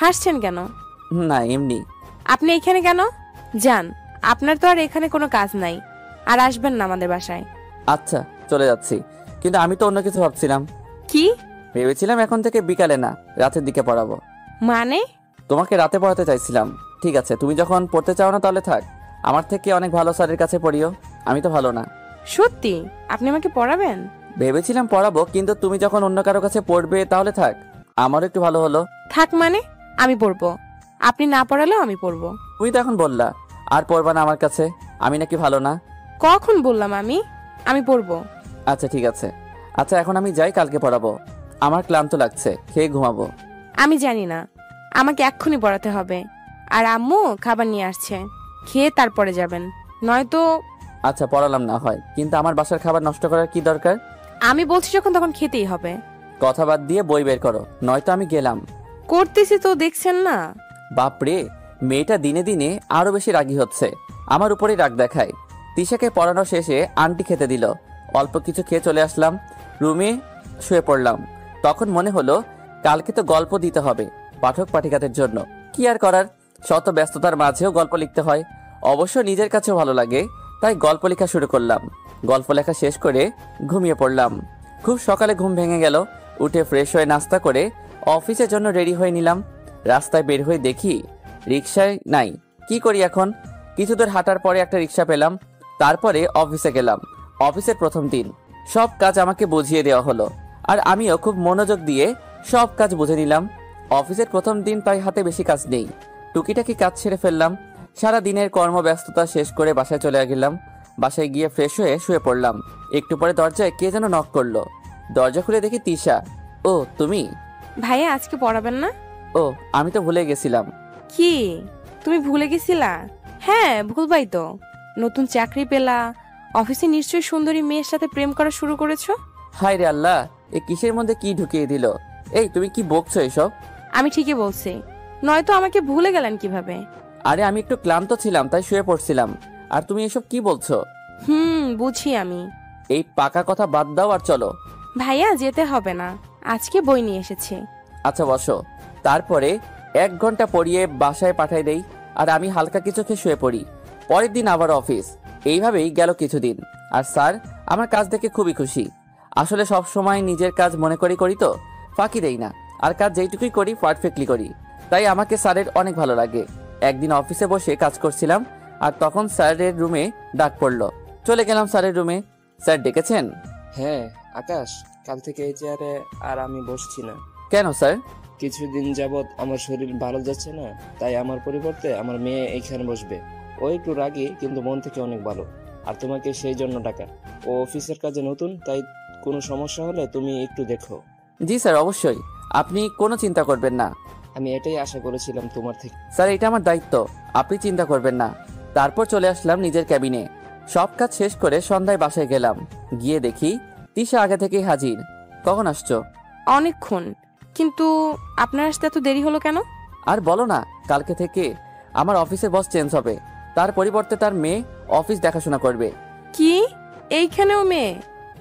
হাসছেন কেন? না এমনি। আপনি এখানে কেন? যান, আপনার তো আর এখানে কোনো কাজ নাই, আর আসবেন না আমাদের বাসায়। আচ্ছা চলে যাচ্ছি, কিন্তু আমি তো অন্য কিছু ভাবছিলাম। কি? ভেবেছিলাম এখন থেকে বিকালে না, রাতের দিকে পড়াবো। মানে? তোমাকে রাতে পড়াতে চাইছিলাম। ঠিক আছে, তুমি যখন পড়তে চাও না তাহলে থাক, আমার থেকে অনেক ভালো স্যারের কাছে পড়িও। আমি তো ভালো না। সত্যি আপনি আমাকে পড়াবেন? ভেবেছিলাম পড়াবো, কিন্তু তুমি যখন অন্য কারো কাছে পড়বে তাহলে থাক, আমারও একটু ভালো হলো। থাক মানে? আমি পড়বো, আপনি না পড়ালেও আমি পড়বো। তুমি তো এখন বললা আর পড়বা না আমার কাছে, আমি নাকি ভালো না? কখন বললাম আমি পড়বো? আচ্ছা ঠিক আছে। আচ্ছা এখন আমি যাই, কালকে পড়াবো। আমার ক্লান্ত লাগছে, খেয়ে ঘুমাবো। আমি জানি না, আমাকে এক্ষুনি পড়াতে হবে। আর আম্মু খাবার নিয়ে আসছে, খেয়ে তারপরে যাবেন, নয়তো। আচ্ছা পড়ালাম না হয়, কিন্তু আমার বাসার খাবার নষ্ট করার কি দরকার? আমি বলছি যখন তখন খেতেই হবে। কথা বাদ দিয়ে বই বের করো, নয়তো আমি গেলাম। করতেছি তো, দেখছেন না? বাপরে, মেয়েটা দিনে দিনে আরো বেশি রাগী হচ্ছে, আমার উপরেই রাগ দেখায়। তিশাকে পড়ানো শেষে আন্টি খেতে দিল, অল্প কিছু খেয়ে চলে আসলাম রুমে, শুয়ে পড়লাম। তখন মনে হলো কালকে তো গল্প দিতে হবে পাঠক পাঠিকাদের জন্য। কি আর করার, শত ব্যস্ততার মাঝেও গল্প লিখতে হয়। অবশ্য নিজের কাছেও ভালো লাগে, তাই গল্প লেখা শুরু করলাম। গল্প লেখা শেষ করে ঘুমিয়ে পড়লাম। খুব সকালে ঘুম ভেঙে গেল। উঠে ফ্রেশ হয়ে নাস্তা করে অফিসের জন্য রেডি হয়ে নিলাম। রাস্তায় বের হয়ে দেখি রিক্সায় নাই, কি করি এখন? কিছু দূর হাঁটার পরে একটা রিক্সা পেলাম, তারপরে অফিসে গেলাম। অফিসের প্রথম দিন, সব কাজ আমাকে বুঝিয়ে দেওয়া হলো, আর আমিও খুব মনোযোগ দিয়ে সব কাজ বুঝে নিলাম। অফিসের প্রথম দিন, তাই হাতে বেশি কাজ নেই, টুকিটাকি কাজ ছেড়ে ফেললাম। সারা দিনের কর্মব্যস্ততা শেষ করে বাসায় চলে গেলাম। বাসায় গিয়ে ফ্রেশ হয়ে শুয়ে পড়লাম। একটু পরে দরজায় কে যেন নক করলো। দরজা খুলে দেখি তিশা। ও তুমি? ভাইয়া আজকে পড়াবেন না? ও, আমি তো ভুলে গেছিলাম। কি, তুমি ভুলে গেছিলা? হ্যাঁ, ভুলবাই তো। নতুন চাকরি পেলা, অফিসে নিশ্চয়ই সুন্দরী মেয়ের সাথে প্রেম করা শুরু করেছো। হায় রে আল্লাহ, এ কিসের মধ্যে কি ঢুকিয়ে দিল? এই তুমি কি বকছো এসব? আমি ঠিকই বলছি, নয়তো আমাকে ভুলে গেলেন কিভাবে? আরে আমি একটু ক্লান্ত ছিলাম, তাই শুয়ে পড়ছিলাম। আর তুমি এসব কি বলছো? বুঝি আমি। এই পাকা কথা বাদ দাও আর চলো। ভাইয়া যেতে হবে না, আজকে বই নিয়ে এসেছি। আচ্ছা বসো। তারপরে 1 ঘন্টা পড়িয়ে বাসায় পাঠাই দেই, আর আমি হালকা কিছু খেয়ে শুয়ে পড়ি। পরের দিন আবার অফিস। এইভাবেই গেল কিছুদিন। আর স্যার আমার কাজ দেখে খুবই খুশি। আসলে সব সময় নিজের কাজ মনে করি করি তো, ফাঁকি দেই না, আর কাজ যেইটুকুই করি পারফেক্টলি করি, তাই আমাকে স্যারের অনেক ভালো লাগে। একদিন অফিসে বসে কাজ করছিলাম, আর তখন স্যারের রুমে ডাক পড়লো। চলে গেলাম স্যারের রুমে। স্যার ডেকেছেন? হ্যাঁ আকাশ, কাল থেকে এই চেয়ারে আর আমি বসছি না। কেন স্যার? কিছুদিন যাবৎ আমার শরীর ভালো যাচ্ছে না, তাই আমার পরিবর্তে আমার মেয়ে এইখানে বসবে। ও একটু রাগী, কিন্তু মন থেকে অনেক ভালো। আর তোমাকে সেই জন্য ডাকা। ও অফিসের কাজে নতুন, তাই কোনো সমস্যা হলে তুমি একটু দেখো। জি স্যার, অবশ্যই, আপনি কোনো চিন্তা করবেন না। আমি এটাই আশা করেছিলাম তোমার থেকে। স্যার এটা আমার দায়িত্ব, আপনি চিন্তা করবেন না। তারপর চলে আসলাম নিজের ক্যাবিনে। সব কাজ শেষ করে সন্ধ্যায় বাসায় গেলাম। গিয়ে দেখি তিশা আগে থেকেই হাজির। কখন আসছো? অনেকক্ষণ, কিন্তু আপনার আসতে এত দেরি হলো কেন? আর বলো না, কালকে থেকে আমার অফিসের বস চেঞ্জ হবে, তার পরিবর্তে তার মেয়ে অফিস দেখাশোনা করবে। কি, এইখানেও মেয়ে?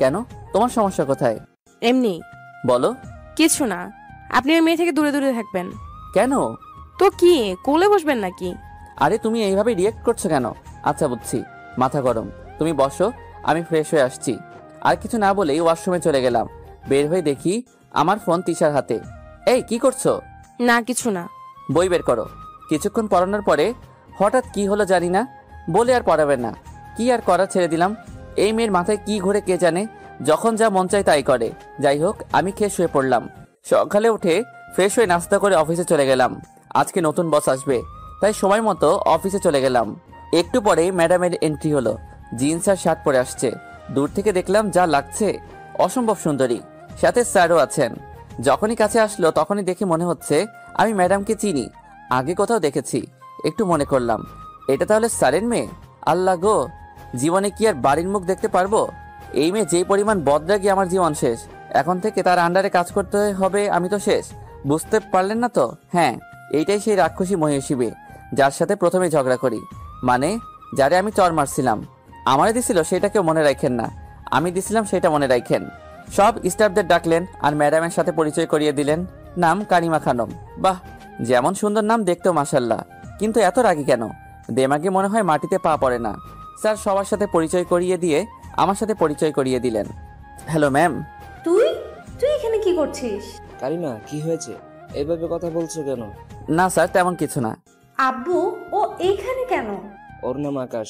কেন, তোমার সমস্যা কোথায়? এমনি। বলো। কিছু না, আপনি ওই মেয়ে থেকে দূরে দূরে থাকবেন। কেন? তো কি, কোলে বসবেন নাকি? আরে তুমি এইভাবে রিয়েক্ট করছো কেন? আচ্ছা বুঝছি, মাথা গরম। তুমি বসো, আমি ফ্রেশ হয়ে আসছি। আর কিছু না বলেই ওয়াশরুমে চলে গেলাম। বের হয়ে দেখি আমার ফোন তিশার হাতে। এই কি করছো? না কিছু না। বই বের করো। কিছুক্ষণ পড়ানোর পরে হঠাৎ কি হলো জানি না, বলে আর পড়াবে না। কি আর করা, ছেড়ে দিলাম। এই মেয়ের মাথায় কি ঘুরে কে জানে, যখন যা মন চায় তাই করে। যাই হোক, আমি খেয়ে শুয়ে পড়লাম। সকালে উঠে ফ্রেশ হয়ে নাস্তা করে অফিসে চলে গেলাম। আজকে নতুন বস আসবে, তাই সময় মতো অফিসে চলে গেলাম। একটু পরেই ম্যাডামের এন্ট্রি হলো। জিন্স আর শার্ট পরে আসছে। দূর থেকে দেখলাম যা লাগছে, অসম্ভব সুন্দরী। সাথে স্যারও আছেন। যখনই কাছে আসলো তখনই দেখে মনে হচ্ছে আমি ম্যাডামকে চিনি, আগে কোথাও দেখেছি। একটু মনে করলাম, এটা তাহলে স্যারের মেয়ে। আল্লাহ গো, জীবনে কি আর বাড়ির মুখ দেখতে পারবো? এই মেয়ে যেই পরিমাণ বদরাগী, আমার জীবন শেষ। এখন থেকে তার আন্ডারে কাজ করতে হবে, আমি তো শেষ। বুঝতে পারলেন না তো? হ্যাঁ, এইটাই সেই রাক্ষসী মহিষী মেয়ে, যার সাথে প্রথমে ঝগড়া করি, মানে যারে আমি চর মারছিলাম। আমারে দিছিল সেটা কেউ মনে রাখেন না, আমি দিছিলাম সেটা মনে রাখেন। সব স্টাফদের ডাকলেন আর ম্যাডামের সাথে পরিচয় করিয়ে দিলেন। নাম কারিমা খানম। বাহ, যেমন সুন্দর নাম, দেখতেও মাশাল্লাহ, কিন্তু এত রাগী কেন? দেমাগে মনে হয় মাটিতে পা পড়ে না। স্যার সবার সাথে পরিচয় করিয়ে দিয়ে আমার সাথে পরিচয় করিয়ে দিলেন। Hello ma'am. তুই তুই এখানে কি করছিস? কারিমা, কি হয়েছে? এভাবে কথা বলছো কেন? না স্যার, তেমন কিছু না। আব্বু, ও এইখানে কেন? ওর নাম আকাশ।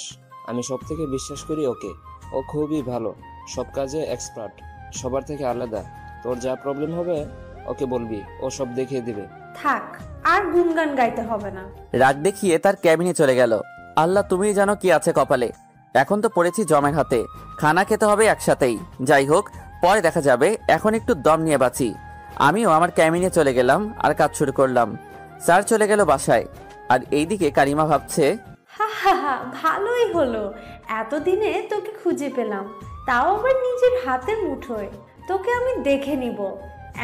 আমি সব থেকে বিশ্বাস করি ওকে। ও খুবই ভালো, সব কাজে এক্সপার্ট, সবার থেকে আলাদা। তোর যা প্রবলেম হবে ওকে বলবি, ও সব দেখিয়ে দিবে। থাক, আর গুনগান গাইতে হবে না। রাগ দেখিয়ে তার ক্যাবিনে চলে গেল। আল্লাহ, তুমিই জানো কি আছে কপালে। এখন তো পড়েছি জমের হাতে, খানা খেতে হবে একসাথেই। যাই হোক, পরে দেখা যাবে, এখন একটু দম নিয়ে বাঁচি। আমিও আমার ক্যাবিনে চলে গেলাম আর কাজ শুরু করলাম। স্যার চলে গেল বাসায়, আর এইদিকে কারিমা ভাবছে, হা হা হা, ভালোই হলো, এতদিনে তোকে খুঁজে পেলাম, তাও আবার নিজের হাতের মুঠোয়। তোকে আমি দেখে নিব,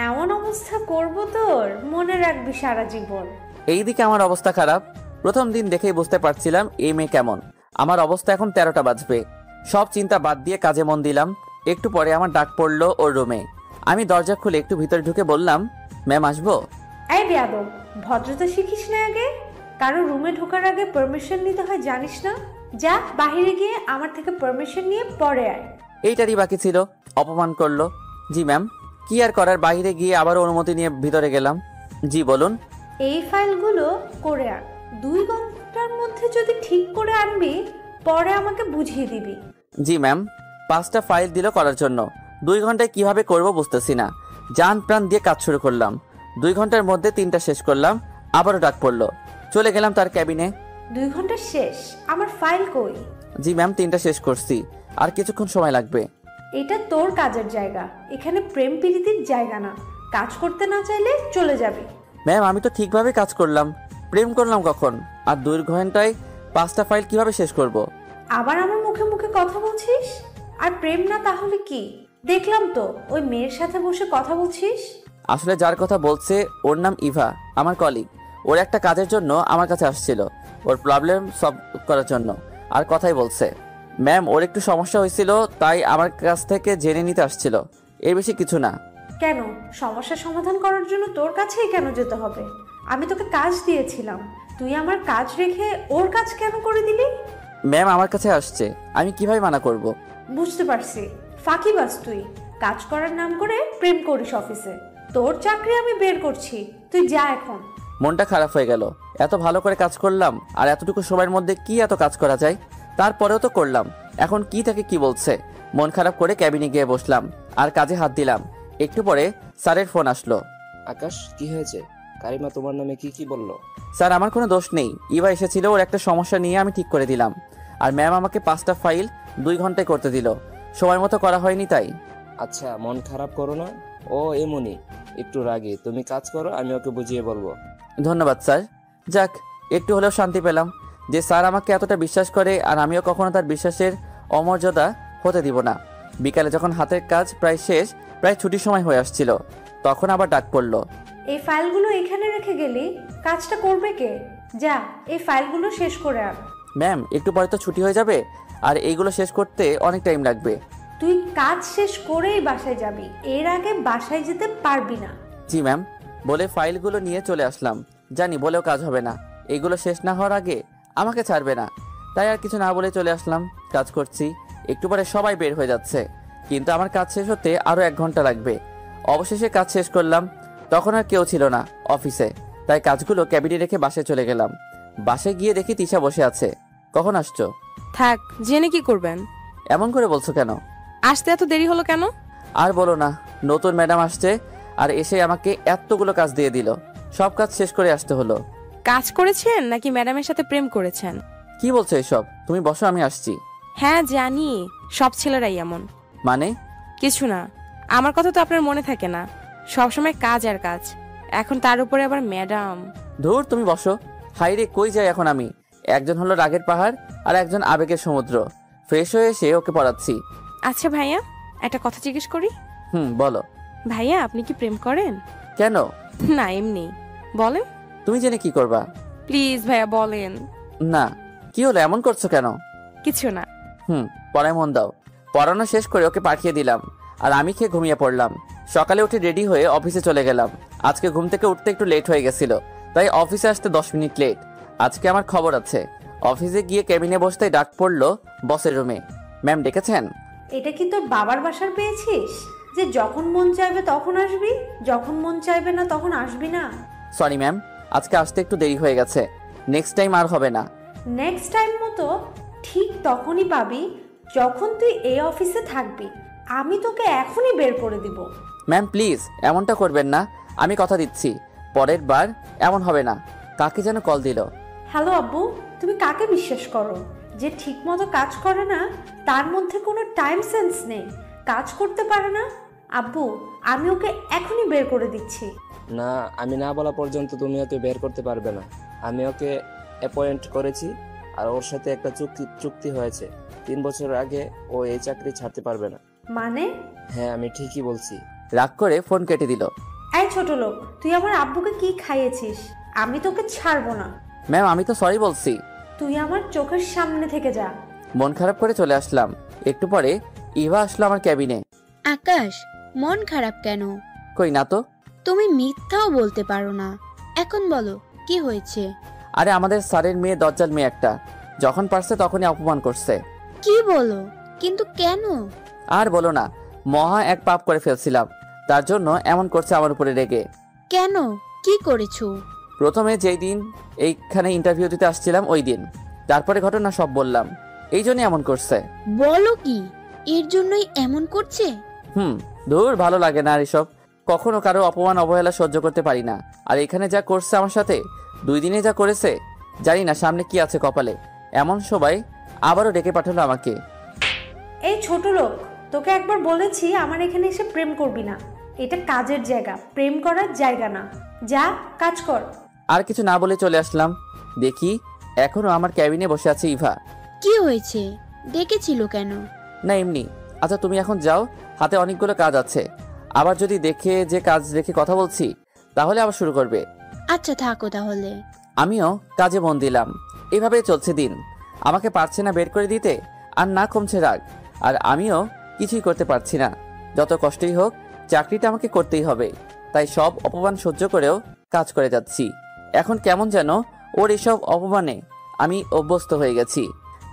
এমন অবস্থা করব তোর, মনে রাখবি সারা জীবন। এইদিকে আমার অবস্থা খারাপ। প্রথম দিন দেখেই বুঝতে পারছিলাম এই মেয়ে কেমন। আমার অবস্থা এখন 13টা বাজবে। সব চিন্তা বাদ দিয়ে কাজে মন দিলাম। একটু পরে আমার ডাক পড়লো ওর রুমে। আমি দরজা খুলে একটু ভিতরে ঢুকে বললাম, ম্যাম আসবো? এই বেয়াদব, ভদ্রতা শিখিস না আগে? কারো রুমে ঢোকার আগে পারমিশন নিতে হয় জানিস না? যা বাইরে গিয়ে আমার থেকে পারমিশন নিয়ে পরে আয়। এইটারই বাকি ছিল, অপমান করলো। জি ম্যাম। কি আর করার, বাইরে গিয়ে আবার অনুমতি নিয়ে ভিতরে গেলাম। জি বলুন। এই ফাইলগুলো করে আন, 2 ঘন্টার মধ্যে যদি ঠিক করে আনবি, পরে আমাকে বুঝিয়ে দিবি। জি ম্যাম। 5টা ফাইল দিল করার জন্য। 2 ঘন্টায় কিভাবে করব বুঝতেছি না। জান প্রাণ দিয়ে কাজ শুরু করলাম। 2 ঘন্টার মধ্যে 3টা শেষ করলাম। আবারও ডাক পড়লো। চলে গেলাম তার ক্যাবিনে। 2 ঘন্টা শেষ? আমার ফাইল কই? জি ম্যাম, 3টা শেষ করছি, আর কিছুক্ষণ সময় লাগবে। এটা তোর কাজের জায়গা, এখানে প্রেম প্রীতির জায়গা না। কাজ করতে না চাইলে চলে যাবি। ম্যাম, আমি তো ঠিকভাবে কাজ করলাম, প্রেম করলাম কখন? আর 2 ঘন্টায় 5টা ফাইল কিভাবে শেষ করব? আবার আমার মুখে মুখে কথা বলছিস? আর প্রেম না তাহলে কি? দেখলাম তো ওই মেয়ের সাথে বসে কথা বলছিস। আসলে যার কথা বলছে ওর নাম ইভা, আমার কলিগ। ওর একটা কাজের জন্য আমার কাছে আসছিল, ওর প্রবলেম সলভ করার জন্য, আর কথাই বলছে। ম্যাম, ওর একটু সমস্যা হয়েছিল, তাই আমার কাছ থেকে জেনে নিতে আসছিল, এর বেশি কিছু না। কেন? সমস্যার সমাধান করার জন্য তোর কাছেই কেন যেতে হবে? আমি তোকে কাজ দিয়েছিলাম, তুই আমার কাজ রেখে ওর কাজ কেন করে দিলি? ম্যাম আমার কাছে আসছে, আমি কিভাবে মানা করব? বুঝতে পারছি, ফাঁকিবাজ তুই। কাজ করার নাম করে প্রেম করিস অফিসে। তোর চাকরি আমি বের করছি, তুই যা এখন। মনটা খারাপ হয়ে গেল। এত ভালো করে কাজ করলাম, আর এতটুকু সময়ের মধ্যে কি এত কাজ করা যায়? তারপরেও তো করলাম, এখন কি থেকে কি বলছে? মন খারাপ করে ক্যাবিনে গিয়ে বসলাম আর কাজে হাত দিলাম। একটু পরে স্যারের ফোন আসলো। আকাশ, কি হয়েছে? কারিমা তোমার নামে কি কি বললো? স্যার, আমার কোনো দোষ নেই, ইভা এসেছিল, ওর একটা সমস্যা নিয়ে আমি ঠিক করে দিলাম। আর ম্যাম আমাকে 5টা ফাইল 2 ঘন্টায় করতে দিল, সময় মতো করা হয়নি তাই। আচ্ছা, মন খারাপ করো না, ও এমনই একটু রাগী। তুমি কাজ করো, আমি ওকে বুঝিয়ে বলবো। ধন্যবাদ স্যার। যাক, একটু হলেও শান্তি পেলাম যে স্যার আমাকে এতটা বিশ্বাস করে, আর আমিও কখনো তার বিশ্বাসের অমর্যাদা হতে দিব না। বিকালে যখন হাতের কাজ প্রায় শেষ, প্রায় ছুটির সময় হয়ে আসছিল, তখন আবার ডাক পড়লো। এই ফাইলগুলো এখানে রেখে গেলি, কাজটা করবে কে? যা, এই ফাইলগুলো শেষ করে আন। ম্যাম, একটু পরে তো ছুটি হয়ে যাবে, আর এইগুলো শেষ করতে অনেক টাইম লাগবে। তুই কাজ শেষ করেই বাসায় যাবি, এর আগে বাসায় যেতে পারবি না। জি ম্যাম বলে ফাইলগুলো নিয়ে চলে আসলাম। জানি বলেও কাজ হবে না, এইগুলো শেষ না হওয়ার আগে আমাকে ছাড়বে না, তাই আর কিছু না বলে চলে আসলাম। কাজ করছি, একটু পরে সবাই বের হয়ে যাচ্ছে, কিন্তু আমার কাজ শেষ হতে আরও 1 ঘন্টা লাগবে। অবশেষে কাজ শেষ করলাম। তখন আর কেউ ছিল না অফিসে, তাই কাজগুলো ক্যাবিনে রেখে বাসায় চলে গেলাম। বাসায় গিয়ে দেখি তিশা বসে আছে। কখন আসছো? থাক, জেনে কি করবেন? এমন করে বলছো কেন? আসতে এত দেরি হলো কেন? আর বলো না, নতুন ম্যাডাম আসছে, আর এসে আমাকে এতগুলো কাজ দিয়ে দিল। সব কাজ শেষ করে আসতে হলো। কাজ করেছেন নাকি ম্যাডামের সাথে প্রেম করেছেন? কি বলছো এসব? তুমি বসো, আমি আসছি। হ্যাঁ জানি, সব ছেলেরাই এমন। মানে? কিছু না, আমার কথা তো আপনার মনে থাকে না, সবসময় কাজ আর কাজ, এখন তার উপরে আবার ম্যাডাম। ধুর, তুমি বসো। হাইরে, কই যাই এখন আমি? একজন হলো রাগের পাহাড়, আর একজন আবেগের সমুদ্র। ফ্রেশ হয়ে এসে ওকে পড়াচ্ছি। আচ্ছা ভাইয়া, একটা কথা জিজ্ঞেস করি? বলো। ভাইয়া, আপনি কি প্রেম করেন? কেন? না এমনি। বলেন। তুমি জেনে কি করবা? প্লিজ ভাইয়া বলেন। না। কি হলো, এমন করছো কেন? কিছু না। পড়ায় মন দাও। পড়ানো শেষ করে ওকে পাঠিয়ে দিলাম, আর আমি খেয়ে ঘুমিয়ে পড়লাম। সকালে উঠে রেডি হয়ে অফিসে চলে গেলাম। আজকে ঘুম থেকে উঠতে একটু লেট হয়ে গেছিল, তাই অফিসে আসতে 10 মিনিট লেট। আজকে আমার খবর আছে। অফিসে গিয়ে কেবিনে বসতেই ডাক পড়লো বসের রুমে। ম্যাম ডেকেছেন? এটা কি তোর বাবার বাসার পেয়েছিস যে যখন মন চাইবে তখন আসবি, যখন মন চাইবে না তখন আসবি না? সরি ম্যাম, আজকে আসতে একটু দেরি হয়ে গেছে। নেক্সট টাইম আর হবে না। নেক্সট টাইম মতো ঠিক তখনই পাবি যখন তুই এই অফিসে থাকবি। আমি তোকে এখনই বের করে দিব। ম্যাম প্লিজ এমনটা করবেন না, আমি কথা দিচ্ছি পরের বার এমন হবে না। কাকে যেন কল দিল। হ্যালো আব্বু, তুমি কাকে বিশ্বাস করো? যে ঠিক মতো কাজ করে না, তার মধ্যে কোনো টাইম সেন্স নেই, কাজ করতে পারে না। আব্বু, আমি ওকে এখনই বের করে দিচ্ছি। না, আমি না বলা পর্যন্ত তুমি ওকে বের করতে পারবে না। আমি ওকে অ্যাপয়েন্ট করেছি, আর ওর সাথে একটা চুক্তি হয়েছে। 3 বছর আগে ও এই চাকরি ছাড়তে পারবে না। মানে? হ্যাঁ, আমি ঠিকই বলছি। রাগ করে ফোন কেটে দিল। এই ছোট লোক, তুই আমার আব্বুকে কি খাইয়েছিস? আমি তোকে ছাড়বো না। ম্যাম আমি তো সরি বলছি। তুই আমার চোখের সামনে থেকে যা। মন খারাপ করে চলে আসলাম। একটু পরে ইভা আসলো আমার ক্যাবিনে। আকাশ, মন খারাপ কেন? কই না তো। তুমি মিথ্যাও বলতে পারো না। এখন বলো কি হয়েছে? আরে আমাদের স্যারের মেয়ে দজ্জাল মেয়ে একটা, যখন পারছে তখনই অপমান করছে। কি বলো? কিন্তু কেন? আর বলো না, মহা এক পাপ করে ফেলছিলাম, তার জন্য এমন করছে আমার উপরে রেগে। কেন? কি করেছো? প্রথমে যেই দিন এইখানে ইন্টারভিউ দিতে আসছিলাম ওই দিন, তারপরে ঘটনা সব বললাম। এই জন্যই এমন করছে। বলো কি এর জন্যই এমন করছে? দূর, ভালো লাগে না আর এসব। কখনো কারো অপমান অবহেলা সহ্য করতে পারি না। আর এখানে যা করছে আমার সাথে, 2 দিনে যা করেছে, জানি না সামনে কি আছে কপালে। এমন সবাই আবারও ডেকে পাঠালো আমাকে। এই ছোট লোক, তোকে একবার বলেছি আমার এখানে এসে প্রেম করবি না। এটা কাজের জায়গা, প্রেম করার জায়গা না। যা কাজ কর। আর কিছু না বলে চলে আসলাম। দেখি এখনো আমার ক্যাবিনে বসে আছে ইভা। কি হয়েছে? ডেকেছিল কেন? না এমনি। আচ্ছা তুমি এখন যাও, হাতে অনেকগুলো কাজ আছে। আবার যদি দেখে যে কাজ রেখে কথা বলছি, তাহলে আবার শুরু করবে। আচ্ছা থাকো তাহলে। আমিও কাজে মন দিলাম। এভাবেই চলছে দিন। আমাকে পারছে না বের করে দিতে, আর না কমছে রাগ। আর আমিও কিছুই করতে পারছি না। যত কষ্টই হোক, চাকরিটা আমাকে করতেই হবে। তাই সব অপমান সহ্য করেও কাজ করে যাচ্ছি। এখন কেমন যেন ওর এসব অপমানে আমি অভ্যস্ত হয়ে গেছি।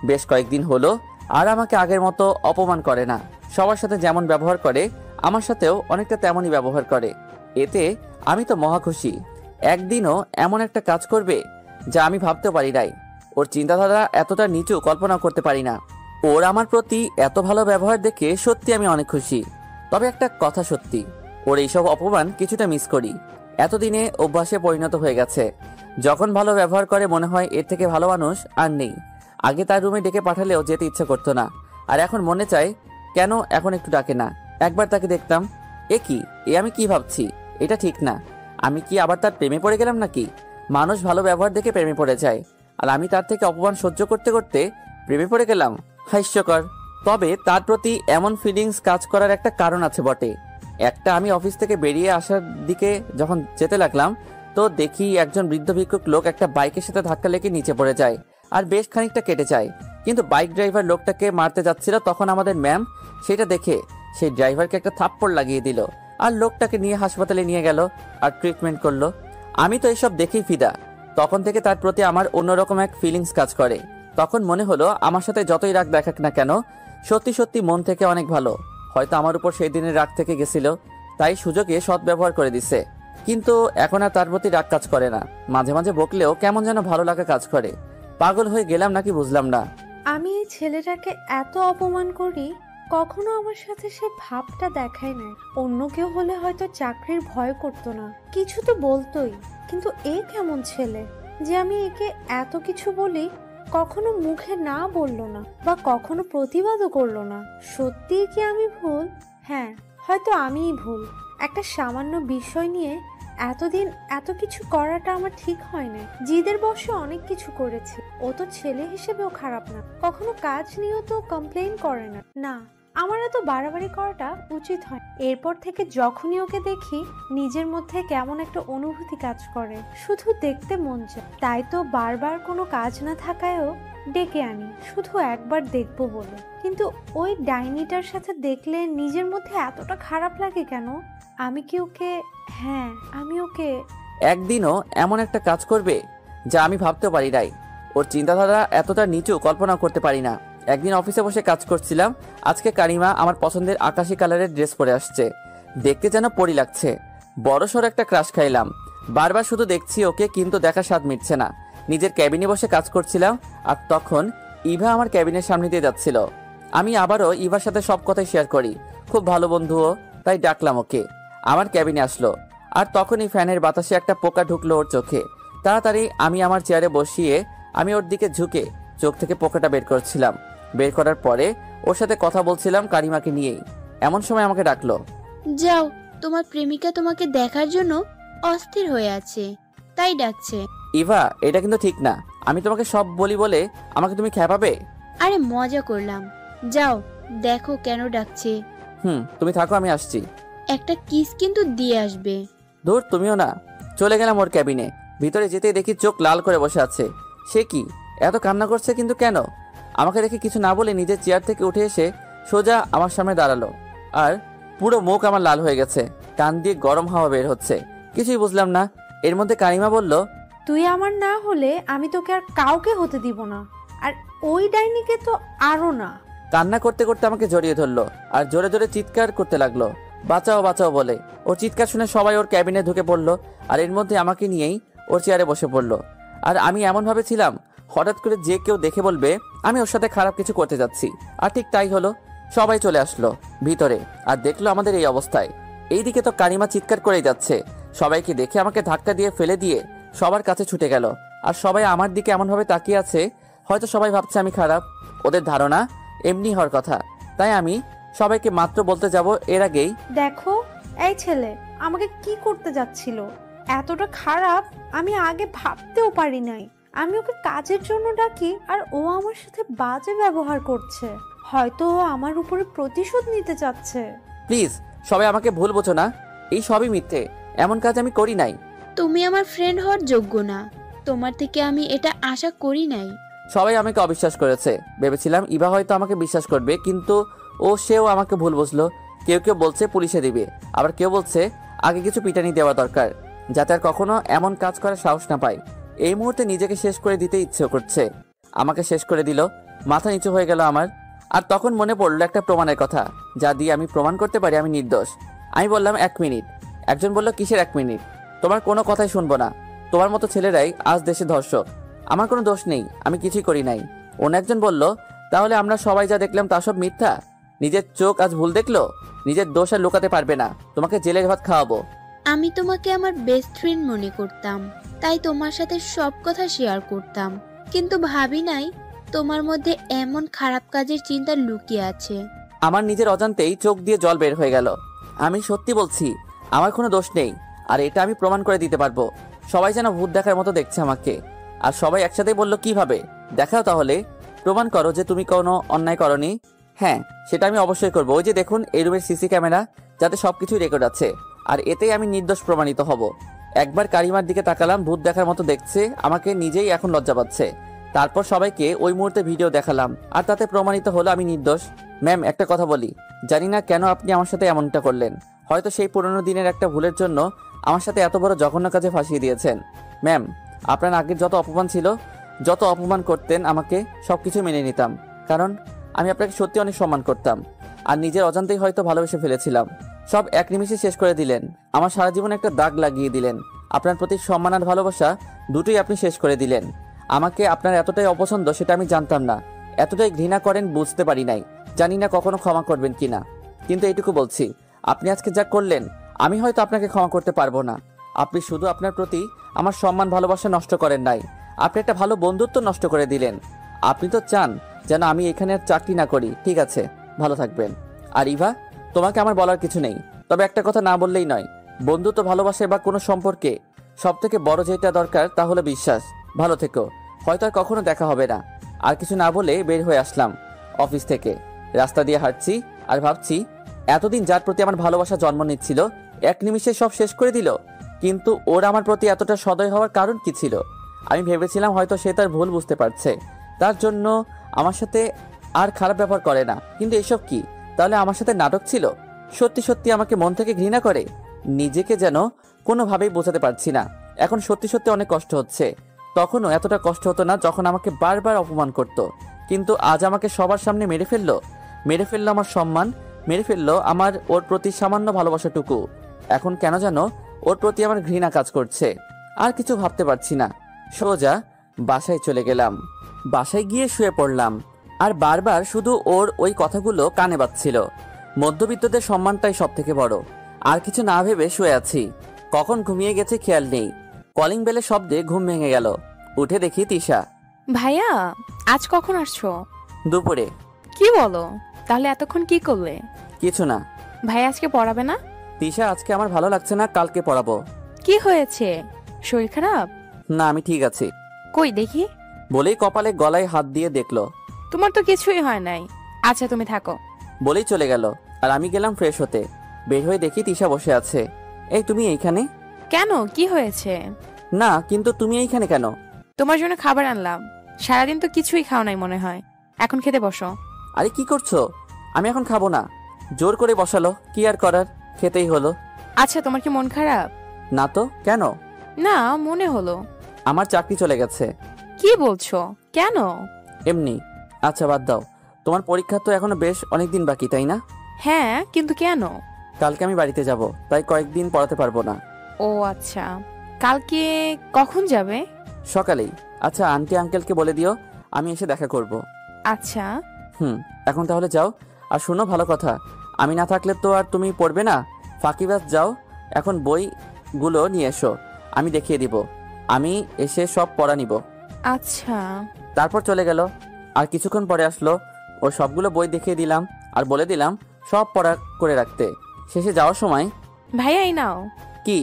বেশ কয়েকদিন হলো আর আমাকে আগের মতো অপমান করে না। সবার সাথে যেমন ব্যবহার করে, আমার সাথেও অনেকটা তেমনই ব্যবহার করে। এতে আমি তো মহা খুশি। একদিনও এমন একটা কাজ করবে যা আমি ভাবতেও পারি নাই। ওর চিন্তাধারা এতটা নিচু কল্পনা করতে পারি না। ওর আমার প্রতি এত ভালো ব্যবহার দেখে সত্যি আমি অনেক খুশি। তবে একটা কথা সত্যি, ওর এইসব অপমান কিছুটা মিস করি। এতদিনে অভ্যাসে পরিণত হয়ে গেছে। যখন ভালো ব্যবহার করে মনে হয় এর থেকে ভালো মানুষ আর নেই। আগে তার রুমে ডেকে পাঠালেও যেতে ইচ্ছে করতো না, আর এখন মনে চায় কেন এখন একটু ডাকে না। একবার তাকে দেখতাম, এ কি, এ আমি কি ভাবছি, এটা ঠিক না। আমি কি আবার তার প্রেমে পড়ে গেলাম নাকি? মানুষ ভালো ব্যবহার দেখে প্রেমে পড়ে যায়, আর আমি তার থেকে অপমান সহ্য করতে করতে প্রেমে পড়ে গেলাম। হাস্যকর। তবে তার প্রতি এমন ফিলিংস কাজ করার একটা কারণ আছে বটে। একটা আমি অফিস থেকে বেরিয়ে আসার দিকে যখন যেতে লাগলাম, তো দেখি একজন বৃদ্ধ ভিক্ষুক লোক একটা বাইকের সাথে ধাক্কা লেগে নিচে পড়ে যায়, আর বেশ খানিকটা কেটে যায়। কিন্তু বাইক ড্রাইভার লোকটাকে মারতে যাচ্ছিল, তখন আমাদের ম্যাম সেটা দেখে সেই ড্রাইভারকে একটা থাপ্পড় লাগিয়ে দিল, আর লোকটাকে নিয়ে হাসপাতালে নিয়ে গেল আর ট্রিটমেন্ট করলো। আমি তো এসব দেখেই ফিদা। তখন থেকে তার প্রতি আমার অন্যরকম এক ফিলিংস কাজ করে। তখন মনে হলো আমার সাথে যতই রাগ দেখাক না কেন, সত্যি সত্যি মন থেকে অনেক ভালো। হয়তো আমার উপর সেই দিনের রাগ থেকে গেছিল, তাই সুযোগে সৎ ব্যবহার করে দিছে। কিন্তু এখন আর তার প্রতি রাগ কাজ করে না। মাঝে মাঝে বকলেও কেমন যেন ভালো লাগা কাজ করে। পাগল হয়ে গেলাম নাকি বুঝলাম না। আমি এই ছেলেটাকে এত অপমান করি, কখনো আমার সাথে সে ভাবটা দেখায় না। অন্য কেউ হলে হয়তো চাকরির ভয় করতো না, কিছু তো বলতোই। কিন্তু এ কেমন ছেলে যে আমি একে এত কিছু বলি, কখনো মুখে না বললো না, বা কখনো প্রতিবাদও করলো না। সত্যিই কি আমি ভুল? হ্যাঁ, হয়তো আমিই ভুল। একটা সামান্য বিষয় নিয়ে এতদিন এত কিছু করাটা আমার ঠিক হয় না। জিদের বসে অনেক কিছু করেছি। ও তো ছেলে হিসেবেও খারাপ না, কখনো কাজ নিয়েও তো কমপ্লেইন করে না। না, আমার এত বাড়াবাড়ি করাটা উচিত হয়। এরপর থেকে যখনই ওকে দেখি, নিজের মধ্যে কেমন একটা অনুভূতি কাজ করে, শুধু দেখতে মন চায়। তাই তো বারবার কোনো কাজ না থাকায়ও ডেকে আনি, শুধু একবার দেখবো বলে। কিন্তু ওই ডাইনিটার সাথে দেখলে নিজের মধ্যে এতটা খারাপ লাগে কেন? আমি কি ওকে, হ্যাঁ আমি ওকে একদিনও এমন একটা কাজ করবে যা আমি ভাবতেও পারি নাই। ওর চিন্তাধারা এতটা নিচু কল্পনা করতে পারি না। একদিন অফিসে বসে কাজ করছিলাম, আজকে কারিমা আমার পছন্দের আকাশি কালারের ড্রেস পরে আসছে, দেখতে যেন পরি লাগছে। বড়সড় একটা ক্রাশ খাইলাম। বারবার শুধু দেখছি ওকে, কিন্তু দেখার স্বাদ মিটছে না। নিজের ক্যাবিনে বসে কাজ করছিলাম, আর তখন ইভা আমার ক্যাবিনের সামনে দিয়ে যাচ্ছিল। আমি আবারও ইভার সাথে সব কথাই শেয়ার করি, খুব ভালো বন্ধুও, তাই ডাকলাম ওকে। আমার ক্যাবিনে আসলো, আর তখনই ফ্যানের বাতাসে একটা পোকা ঢুকলো ওর চোখে। তাড়াতাড়ি আমি আমার চেয়ারে বসিয়ে আমি ওর দিকে ঝুঁকে চোখ থেকে পোকাটা বের করছিলাম। বের করার পরে ওর সাথে কথা বলছিলাম কারিমাকে নিয়েই। এমন সময় আমাকে ডাকলো। যাও, তোমার প্রেমিকা তোমাকে দেখার জন্য অস্থির হয়ে আছে, তাই ডাকছে। ইভা, এটা কিন্তু ঠিক না। আমি তোমাকে সব বলি বলে আমাকে তুমি খেপাবে? আরে মজা করলাম, যাও দেখো কেন ডাকছে। তুমি থাকো, আমি আসছি। একটা কিস কিন্তু দিয়ে আসবে। ধুর, তুমিও না। চলে গেলাম ওর ক্যাবিনে। ভিতরে যেতেই দেখি চোখ লাল করে বসে আছে। সে কি এত কান্না করছে, কিন্তু কেন? আমাকে দেখে কিছু না বলে নিজের চেয়ার থেকে উঠে এসে সোজা আমার সামনে দাঁড়ালো, আর পুরো মুখ আমার লাল হয়ে গেছে। কান দিয়ে গরম হাওয়া বের হচ্ছে। কিছুই বুঝলাম না। এর মধ্যে কারিমা বলল, তুই আমার না হলে আমি তোকে আর কাউকে হতে দিব না, আর ওই ডাইনিকে তো আরো না। কান্না করতে করতে আমাকে জড়িয়ে ধরলো আর জোরে জোরে চিৎকার করতে লাগলো, বাঁচাও বাঁচাও বলে। ওর চিৎকার শুনে সবাই ওর ক্যাবিনে ঢুকে পড়লো, আর এর মধ্যে আমাকে নিয়েই ওর চেয়ারে বসে পড়লো। আর আমি এমনভাবে ছিলাম হঠাৎ করে যে কেউ দেখে বলবে আমি ওর সাথে খারাপ কিছু করতে যাচ্ছি। আর ঠিক তাই হলো। সবাই চলে আসলো ভিতরে, আর দেখলো আমাদের এই অবস্থায়। এইদিকে তো কারিমা চিৎকার করেই যাচ্ছে। সবাইকে দেখে আমাকে ধাক্কা দিয়ে ফেলে দিয়ে সবার কাছে ছুটে গেল। আর সবাই আমার দিকে এমনভাবে তাকিয়ে আছে, হয়তো সবাই ভাবছে আমি খারাপ। ওদের ধারণা এমনি হওয়ার কথা। তাই আমি সবাইকে মাত্র বলতে যাব এর আগেই, দেখো এই ছেলে আমাকে কি করতে যাচ্ছিল, এতটা খারাপ আমি আগে ভাবতেও পারি নাই। আমি ওকে কাজের জন্য ডাকি আর ও আমার সাথে বাজে ব্যবহার করছে। হয়তো ও আমার উপরে প্রতিশোধ নিতে চাচ্ছে। প্লিজ সবাই আমাকে ভুল বোঝো না। এই সবই মিথ্যে, এমন কাজ আমি করি নাই। তুমি আমার ফ্রেন্ড হওয়ার যোগ্য না, তোমার থেকে আমি এটা আশা করি নাই। সবাই আমাকে অবিশ্বাস করেছে। ভেবেছিলাম ইভা হয়তো আমাকে বিশ্বাস করবে, কিন্তু সেও আমাকে ভুল বুঝলো। কেউ কেউ বলছে পুলিশে দিবে, আবার কেউ বলছে আগে কিছু পিটানি দেওয়া দরকার, যাতে আর কখনো এমন কাজ করার সাহস না পায়। এই মুহূর্তে নিজেকে শেষ করে দিতে ইচ্ছে করছে। আমাকে শেষ করে দিল, মাথা নিচু হয়ে গেল আমার। আর তখন মনে পড়লো একটা প্রমাণের কথা, যা দিয়ে আমি প্রমাণ করতে পারি আমি নির্দোষ। আমি বললাম 1 মিনিট। একজন বলল, কিসের 1 মিনিট? তোমার কোনো কথাই শুনবো না। তোমার মতো ছেলেরাই আজ দেশে ধর্ষক। আমার কোনো দোষ নেই, আমি কিছুই করি নাই। অন্য একজন বলল, তাহলে আমরা সবাই যা দেখলাম তা সব মিথ্যা? নিজের চোখ আজ ভুল দেখলো? নিজের দোষ আর লুকাতে পারবে না, তোমাকে জেলের ভাত খাওয়াবো। আমি তোমাকে আমার বেস্ট ফ্রেন্ড মনে করতাম, তাই তোমার সাথে সব কথা শেয়ার করতাম, কিন্তু ভাবি নাই তোমার মধ্যে এমন খারাপ কাজের চিন্তা লুকিয়ে আছে। আমার নিজের অজান্তেই চোখ দিয়ে জল বের হয়ে গেল। আমি সত্যি বলছি, আমার কোনো দোষ নেই, আর এটা আমি প্রমাণ করে দিতে পারবো। সবাই যেন ভূত দেখার মতো দেখছে আমাকে। আর সবাই একসাথে বলল, কিভাবে? দেখাও তাহলে, প্রমাণ করো যে তুমি কোনো অন্যায় করনি। হ্যাঁ, সেটা আমি অবশ্যই করবো। ওই যে দেখুন এই রুমের সিসি ক্যামেরা, যাতে সবকিছুই রেকর্ড আছে, আর এতেই আমি নির্দোষ প্রমাণিত হব। একবার কারিমার দিকে তাকালাম, ভূত দেখার মতো দেখছে আমাকে, নিজেই এখন লজ্জা পাচ্ছে। তারপর সবাইকে ওই মুহূর্তে ভিডিও দেখালাম, আর তাতে প্রমাণিত হলো আমি নির্দোষ। ম্যাম, একটা কথা বলি, জানি না কেন আপনি আমার সাথে এমনটা করলেন। হয়তো সেই পুরনো দিনের একটা ভুলের জন্য আমার সাথে এত বড় জঘন্য কাজে ফাঁসিয়ে দিয়েছেন। ম্যাম, আপনার আগের যত অপমান ছিল, যত অপমান করতেন আমাকে, সবকিছু মেনে নিতাম, কারণ আমি আপনাকে সত্যি অনেক সম্মান করতাম। আর নিজের অজান্তেই হয়তো ভালোবেসে ফেলেছিলাম। সব এক নিমিষে শেষ করে দিলেন। আমার সারা জীবনে একটা দাগ লাগিয়ে দিলেন। আপনার প্রতি সম্মান আর ভালোবাসা দুটোই আপনি শেষ করে দিলেন। আমাকে আপনার এতটাই অপছন্দ সেটা আমি জানতাম না। এতটাই ঘৃণা করেন বুঝতে পারি নাই। জানি না কখনো ক্ষমা করবেন কিনা, কিন্তু এইটুকু বলছি, আপনি আজকে যা করলেন আমি হয়তো আপনাকে ক্ষমা করতে পারবো না। আপনি শুধু আপনার প্রতি আমার সম্মান ভালোবাসা নষ্ট করেন নাই, আপনি একটা ভালো বন্ধুত্ব নষ্ট করে দিলেন। আপনি তো চান যেন আমি এখানে আর চাকরি না করি। ঠিক আছে, ভালো থাকবেন। আর ইভা, তোমাকে আমার বলার কিছু নেই, তবে একটা কথা না বললেই নয়। বন্ধুত্ব, ভালোবাসা বা কোনো সম্পর্কে সব থেকে বড় যেটা দরকার তা হলো বিশ্বাস। ভালো থেকো, হয়তো আর কখনো দেখা হবে না। আর কিছু না বলে বের হয়ে আসলাম অফিস থেকে। রাস্তা দিয়ে হাঁটছি আর ভাবছি, এতদিন যার প্রতি আমার ভালোবাসা জন্ম নিচ্ছিল, এক নিমিষে সব শেষ করে দিল। কিন্তু ওর আমার প্রতি এতটা সদয় হওয়ার কারণ কি ছিল? আমি ভেবেছিলাম হয়তো সে তার ভুল বুঝতে পারছে, তার জন্য আমার সাথে আর খারাপ ব্যবহার করে না। কিন্তু এসব কি? তাহলে আমার সাথে নাটক ছিল? সত্যি সত্যি আমাকে মন থেকে ঘৃণা করে? নিজেকে যেন কোনোভাবেই বোঝাতে পারছি না। এখন সত্যি সত্যি অনেক কষ্ট হচ্ছে। তখনও এতটা কষ্ট হতো না যখন আমাকে বারবার অপমান করত, কিন্তু আজ আমাকে সবার সামনে মেরে ফেললো আমার সম্মান, মেরে ফেললো আমার ওর প্রতি সামান্য ভালোবাসাটুকু। এখন কেন যেন ওর প্রতি আমার ঘৃণা কাজ করছে। আর কিছু ভাবতে পারছি না, সোজা বাসায় চলে গেলাম। বাসায় গিয়ে শুয়ে পড়লাম, আর বারবার শুধু ওর ওই কথাগুলো কানে বাজছিল। মধ্যবিত্তদের সম্মানটাই সব থেকে বড়। আর কিছু না ভেবে শুয়ে আছি, কখন ঘুমিয়ে গেছে খেয়াল নেই। কলিং বেলের শব্দে ঘুম ভেঙে গেল। উঠে দেখি তিশা। ভাইয়া, আজ কখন আসছো? দুপুরে। কি বলো? তাহলে এতক্ষণ কি করলে? কিছু না। ভাই আজকে পড়াবে না? তিশা, আজকে আমার ভালো লাগছে না, কালকে পড়াবো। কি হয়েছে? শরীর খারাপ? না, আমি ঠিক আছি। কই দেখি। বলেই কপালে গলায় হাত দিয়ে দেখলো। তোমার তো কিছুই হয় নাই। আচ্ছা তুমি থাকো। বলেই চলে গেল, আর আমি গেলাম ফ্রেশ হতে। বের হয়ে দেখি তিশা বসে আছে। এই তুমি এইখানে? কেন, কি হয়েছে? না, কিন্তু তুমি এইখানে কেন? তোমার জন্য খাবার আনলাম। সারাদিন তো কিছুই খাও নাই মনে হয়, এখন খেতে বসো। আরে কি করছো? আমি এখন খাবো না। জোর করে বসালো, কি আর করার, খেতেই হলো। আচ্ছা তোমার কি মন খারাপ? না তো, কেন? না, মনে হলো। আমার চাকরি চলে গেছে। কি বলছো? কেন? এমনি। আচ্ছা বাদ দাও, তোমার পরীক্ষা তো এখনো বেশ অনেক দিন বাকি, তাই না? হ্যাঁ, কিন্তু কেন? কালকে আমি বাড়িতে যাব, তাই কয়েকদিন পড়াতে পারবো না। ও আচ্ছা, কালকে কখন যাবে? সকালেই। আচ্ছা আন্টি আঙ্কেলকে বলে দিও আমি এসে দেখা করব। আচ্ছা। এখন তাহলে যাও। আর শোনো, ভালো কথা, আমি না থাকলে তো আর তুমি পড়বে না। ফাঁকিবাজ, যাও এখন বইগুলো নিয়ে এসো, আমি দেখিয়ে দিব। আমি এসে সব পড়া নিব। আচ্ছা। তারপর চলে গেল। আর কিছুক্ষণ পরে আসলো, ওর সবগুলো বই দেখিয়ে দিলাম আর বলে দিলাম সব পড়া করে রাখতে। শেষে যাওয়ার সময়, ভাইয়া এই নাও। কি?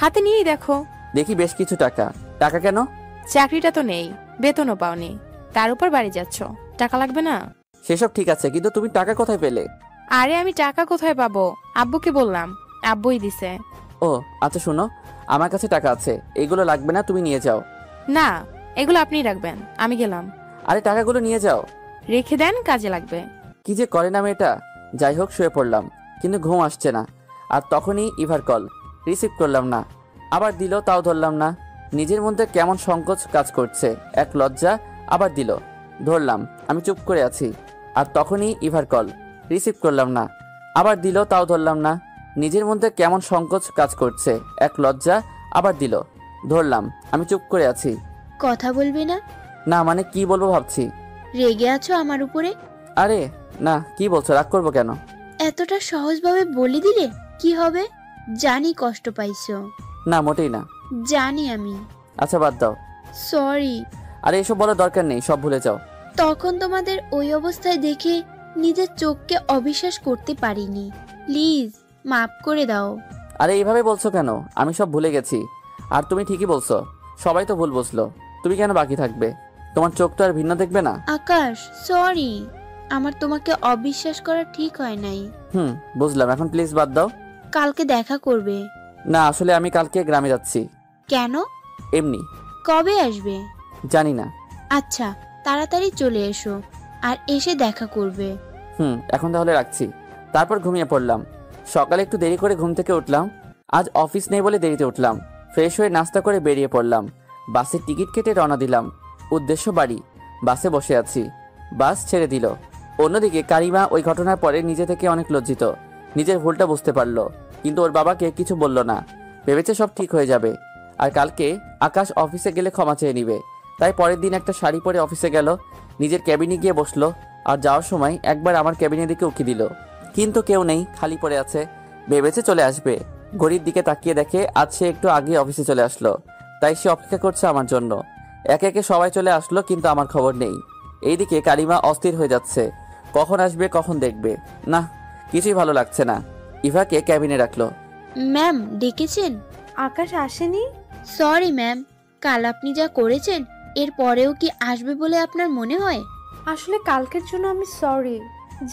হাতে নিয়েই দেখো। দেখি বেশ কিছু টাকা। টাকা কেন? চাকরিটা তো নেই, বেতনও পাওনি, তার উপর বাড়ি যাচ্ছ, টাকা লাগবে না? সেসব ঠিক আছে, কিন্তু তুমি টাকা কোথায় পেলে? আরে আমি টাকা কোথায় পাবো, আব্বুকে বললাম, আব্বুই দিছে। ও আচ্ছা, শোনো, আমার কাছে টাকা আছে, এগুলো লাগবে না, তুমি নিয়ে যাও। না, এগুলো আপনিই রাখবেন, আমি গেলাম। আরে টাকাগুলো নিয়ে যাও। রেখে দেন, কাজে লাগবে। কি যে করে না মেয়েটা। যাই হোক, শুয়ে পড়লাম, কিন্তু ঘুম আসছে না। আর তখনই ইভার কল, রিসিভ করলাম না। আবার দিল, তাও ধরলাম না। নিজের মধ্যে কেমন সংকোচ কাজ করছে, এক লজ্জা। আবার দিল, ধরলাম, আমি চুপ করে আছি। আর তখনই ইভার কল, রিসিভ করলাম না। আবার দিল, তাও ধরলাম না। নিজের মধ্যে কেমন সংকোচ কাজ করছে, এক লজ্জা। আবার দিল, ধরলাম, আমি চুপ করে আছি। কথা বলবে না? না মানে কি বলবো ভাবছি। রেগে আছো আমার উপরে? আরে না, কি বলছো, রাগ করবো কেন? এতটা সহজভাবে বলে দিলে কি হবে? জানি কষ্ট পাইছো। না, মোটেই না। জানি আমি। আচ্ছা বাদ দাও। সরি। আরে এসব বলার দরকার নেই, সব ভুলে যাও। তখন তোমাদের ওই অবস্থায় দেখে নিজের চোখকে অবিশ্বাস করতে পারিনি। প্লিজ মাফ করে দাও। আরে এইভাবে বলছো কেন? আমি সব ভুলে গেছি। আর তুমি ঠিকই বলছো, সবাই তো ভুল বুঝলো, তুমি কেন বাকি থাকবে? তোমার চোখ তো আর ভিন্ন দেখবে না। আকাশ, সরি, আমার তোমাকে অবিশ্বাস করা ঠিক হয় নাই। বুঝলাম, এখন প্লিজ বাদ দাও। কালকে দেখা করবে? না, আসলে আমি কালকে গ্রামে যাচ্ছি। কেন? এমনি। কবে আসবে? জানি না। আচ্ছা, তাড়াতাড়ি চলে এসো, আর এসে দেখা করবে। এখন তাহলে রাখছি। তারপর ঘুমিয়ে পড়লাম। সকালে একটু দেরি করে ঘুম থেকে উঠলাম। আজ অফিস নেই বলে দেরিতে উঠলাম। ফ্রেশ হয়ে নাস্তা করে বেরিয়ে পড়লাম। বাসের টিকিট কেটে রওনা দিলাম, উদ্দেশ্য বাড়ি। বাসে বসে আছি, বাস ছেড়ে দিল। অন্যদিকে কারিমা ওই ঘটনার পরে নিজে থেকে অনেক লজ্জিত। নিজের ভুলটা বুঝতে পারলো, কিন্তু ওর বাবাকে কিছু বলল না। ভেবেছে সব ঠিক হয়ে যাবে, আর কালকে আকাশ অফিসে গেলে ক্ষমা চেয়ে নিবে। তাই পরের দিন একটা শাড়ি পরে অফিসে গেল। নিজের ক্যাবিনে গিয়ে বসলো, আর যাওয়ার সময় একবার আমার ক্যাবিনের দিকে উকি দিল, কিন্তু কেউ নেই, খালি পড়ে আছে। ভেবেছে চলে আসবে। ঘড়ির দিকে তাকিয়ে দেখে আজ সে একটু আগে অফিসে চলে আসলো। তাই সে অপেক্ষা করছে আমার জন্য। একে একে সবাই চলে আসলো, কিন্তু আমার খবর নেই। এইদিকে কারিমা অস্থির হয়ে যাচ্ছে, কখন আসবে, কখন দেখবে। না, কিছুই ভালো লাগছে না। ইভাকে ক্যাবিনে রাখলো। ম্যাম ডেকেছেন? আকাশ আসেনি? সরি ম্যাম, কাল আপনি যা করেছেন এর পরেও কি আসবে বলে আপনার মনে হয়? আসলে কালকের জন্য আমি সরি।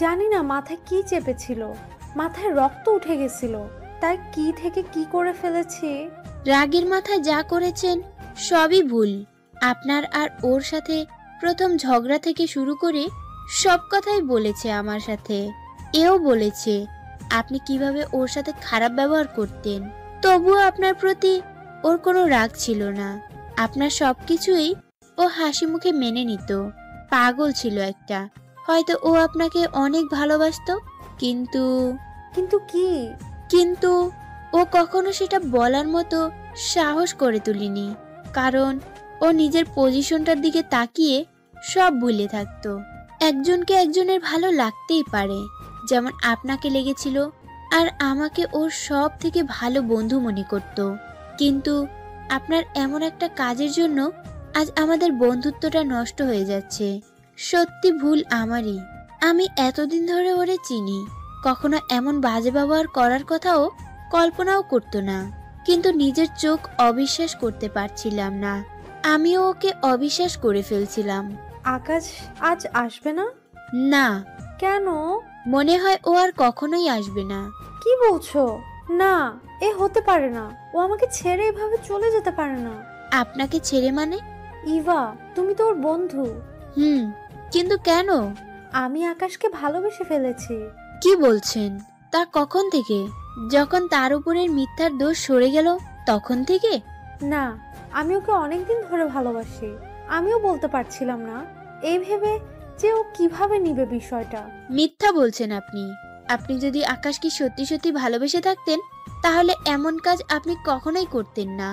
জানি না মাথায় কি চেপেছিল, মাথায় রক্ত উঠে গেছিল, তাই কি থেকে কি করে ফেলেছি। রাগের মাথায় যা করেছেন সবই ভুল। আপনার আর ওর সাথে প্রথম ঝগড়া থেকে শুরু করে সব কথাই বলেছে আমার সাথে। এও বলেছে আপনি কিভাবে ওর সাথে খারাপ ব্যবহার করতেন। তবুও আপনার প্রতি ওর কোনো রাগ ছিল না। আপনার সবকিছুই ও হাসি মুখে মেনে নিত। পাগল ছিল একটা। হয়তো ও আপনাকে অনেক ভালোবাসতো, কিন্তু কিন্তু কি? কিন্তু ও কখনো সেটা বলার মতো সাহস করে তুলিনি, কারণ ও নিজের পজিশনটার দিকে তাকিয়ে সব ভুলে থাকতো। একজনকে একজনের ভালো লাগতেই পারে, যেমন আপনাকে লেগেছিল, আর আমাকে ওর সব থেকে ভালো বন্ধু মনে করত। কিন্তু আপনার এমন একটা কাজের জন্য আজ আমাদের বন্ধুত্বটা নষ্ট হয়ে যাচ্ছে। সত্যি ভুল আমারই। আমি এতদিন ধরে ওরে চিনি, কখনো এমন বাজে ব্যবহার করার কথাও কল্পনাও করতো না, কিন্তু নিজের চোখ অবিশ্বাস করতে পারছিলাম না। আমিও ওকে অবিশ্বাস করে ফেলছিলাম। আকাশ আজ আসবে না? না, কেন? মনে হয় ও আর কখনোই আসবে না। কি বলছো? না, এ হতে পারে না। ও আমাকে ছেড়ে এভাবে চলে যেতে পারে না। আপনাকে ছেড়ে মানে? ইভা, তুমি তো ওর বন্ধু। কিন্তু কেন? আমি আকাশকে ভালোবেসে ফেলেছি। কি বলছেন? তা কখন থেকে? যখন তার উপরের মিথ্যার দোষ সরে গেল তখন থেকে? না, আমি ওকে অনেকদিন ধরে ভালোবাসি। আমিও বলতে পারছিলাম না, এই ভেবে যে ও কিভাবে নিবে বিষয়টা। মিথ্যা বলছেন আপনি। আপনি যদি আকাশকে সত্যি সত্যি ভালোবেসে থাকতেন, তাহলে এমন কাজ আপনি কখনোই করতেন না।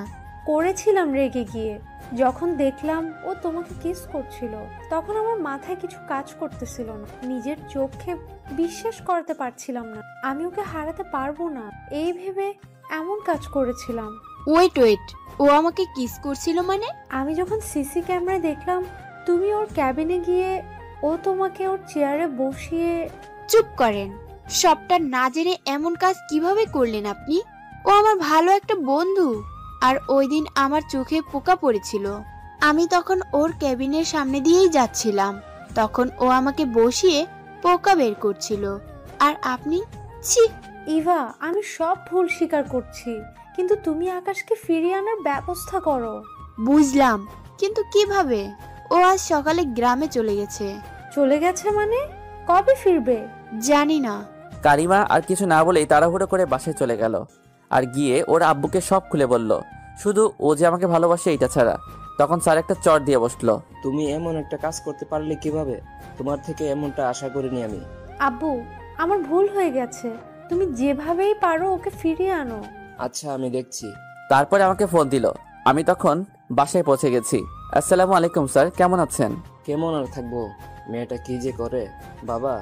করেছিলাম রেগে গিয়ে। যখন দেখলাম ও তোমাকে কিস করছিল, তখন আমার মাথায় কিছু কাজ করতেছিল না। নিজের চোখে বিশ্বাস করতে পারছিলাম না আমি ওকে হারাতে পারবো না। এই ভেবে এমন কাজ করেছিলাম। ওয়েট, ও আমাকে কিস করছিল মানে? আমি যখন সিসি ক্যামেরায় দেখলাম তুমি ওর ক্যাবিনে গিয়ে ও তোমাকে ওর চেয়ারে বসিয়ে। চুপ করেন। সবটা না জেনে এমন কাজ কিভাবে করলেন আপনি? ও আমার ভালো একটা বন্ধু, আর ওই দিন আমার চোখে পোকা পড়েছিল। আমি তখন ওর ক্যাবিনের সামনে দিয়েই যাচ্ছিলাম, তখন ও আমাকে বসিয়ে পোকা বের করছিল, আর আপনি? ছি! ইভা, আমি সব ভুল স্বীকার করছি, কিন্তু তুমি আকাশকে ফিরিয়ে আনার ব্যবস্থা করো। বুঝলাম, কিন্তু কিভাবে? ও আজ সকালে গ্রামে চলে গেছে। চলে গেছে মানে? কবে ফিরবে? জানি না। কারিমা আর কিছু না বলেই তাড়াহুড়ো করে বাসায় চলে গেল, আর গিয়ে ওর আব্বুকে সব খুলে বলল, শুধু ও যে আমাকে ভালোবাসে এইটা ছাড়া। তখন স্যার একটা চট দিয়ে বসলো। তুমি এমন একটা কাজ করতে পারলে কিভাবে? তোমার থেকে এমনটা আশা করিনি আমি। আব্বু, আমার ভুল হয়ে গেছে। তুমি যেভাবেই পারো ওকে ফিরিয়ে আনো। আচ্ছা, আমি দেখছি। তারপরে আমাকে ফোন দিল। আমি তখন বাসায় পৌঁছে গেছি। আসসালামু আলাইকুম স্যার, কেমন আছেন? কেমন আর থাকবো, মেয়েটা কি যে করে। বাবা,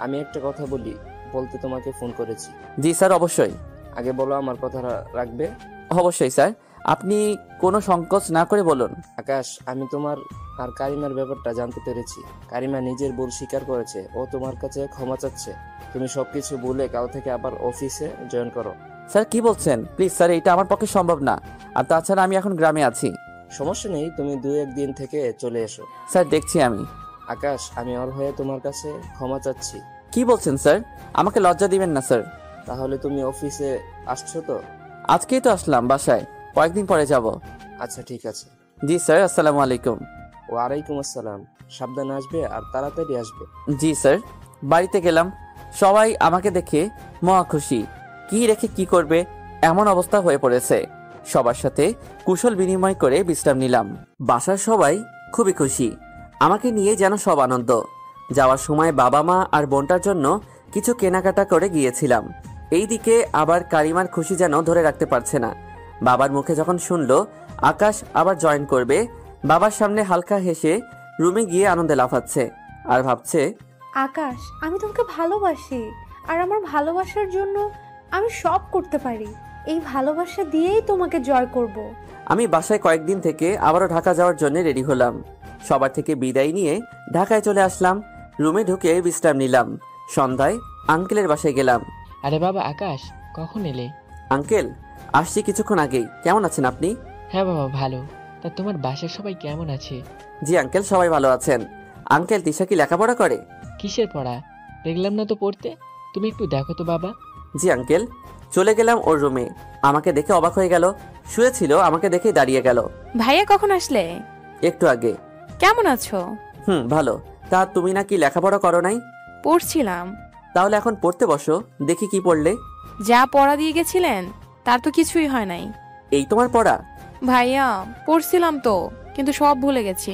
আমি একটা কথা বলতে তোমাকে ফোন করেছি। জি স্যার, অবশ্যই। আগে বলো, আমার কথা রাখবে? অবশ্যই স্যার, আপনি কোনো সংকোচ না করে বলুন। আকাশ, আমি তোমার আর কারিমার ব্যাপারটা জানতে পেরেছি। কারিমা নিজের ভুল স্বীকার করেছে। ও তোমার কাছে ক্ষমা চাচ্ছে। তুমি সবকিছু ভুলে কাল থেকে আবার অফিসে জয়েন করো। স্যার কি বলছেন? প্লিজ স্যার, এটা আমার পক্ষে সম্ভব না। আর তাছাড়া আমি এখন গ্রামে আছি। সমস্যা নেই, তুমি 2-1 দিন থেকে চলে এসো। স্যার দেখছি আমি। আকাশ, আমি ওর হয়ে তোমার কাছে ক্ষমা চাচ্ছি। কি বলছেন স্যার? আমাকে লজ্জা দিবেন না স্যার। তাহলে তুমি অফিসে আসছো তো? আজকেই তো আসলাম বাসায়, কয়েকদিন পরে যাব। আচ্ছা, ঠিক আছে। জি স্যার, আসসালামু আলাইকুম। ওয়ালাইকুম আসসালাম। সাবধানে আসবে আর তাড়াতাড়ি আসবে। জি স্যার। বাড়িতে গেলাম, সবাই আমাকে দেখে মহা খুশি। কি রেখে কি করবে এমন অবস্থা হয়ে পড়েছে। সবার সাথে কুশল বিনিময় করে বিশ্রাম নিলাম। বাসার সবাই খুবই খুশি, আমাকে নিয়ে যেন সব আনন্দ। যাওয়ার সময় বাবা মা আর বোনটার জন্য কিছু কেনাকাটা করে গিয়েছিলাম। এইদিকে আবার কারিমার খুশি যেন ধরে রাখতে পারছে না। বাবার মুখে যখন শুনলো আকাশ আবার জয়েন করবে, বাবার সামনে হালকা হেসে রুমে গিয়ে আনন্দে লাফাচ্ছে আর ভাবছে, আকাশ, আমি তোমাকে ভালোবাসি, আর আমার ভালোবাসার জন্য আমি সব করতে পারি। এই ভালোবাসা দিয়েই তোমাকে জয় করব। আমি বাসায় কয়েকদিন থেকে আবারও ঢাকা যাওয়ার জন্য রেডি হলাম। সবার থেকে বিদায় নিয়ে ঢাকায় চলে আসলাম। রুমে ঢুকে বিশ্রাম নিলাম। সন্ধ্যায় আঙ্কেলের বাসায় গেলাম। আরে বাবা আকাশ, কখন এলে? আঙ্কেল, আসছি কিছুক্ষণ আগেই। কেমন আছেন আপনি? হ্যাঁ বাবা, ভালো। তা তোমার বাসার সবাই কেমন আছে? জি আঙ্কেল, সবাই ভালো আছেন। আঙ্কেল, তিশা কি লেখাপড়া করে? কিসের পড়া? দেখলাম না তো পড়তে। তুমি একটু দেখো তো বাবা। জি আঙ্কেল। চলে গেলাম ওর রুমে। আমাকে দেখে অবাক হয়ে গেল। শুয়েছিল, আমাকে দেখে দাঁড়িয়ে গেল। ভাইয়া কখন আসলে? একটু আগে। কেমন আছো? ভালো। তা তুমি নাকি লেখাপড়া করো নাই? পড়ছিলাম। তাহলে এখন পড়তে বসো, দেখি কি পড়লে। যা পড়া দিয়ে গেছিলেন তার তো কিছুই হয় নাই। এই তোমার পড়া? ভাইয়া পড়ছিলাম তো, কিন্তু সব ভুলে গেছি।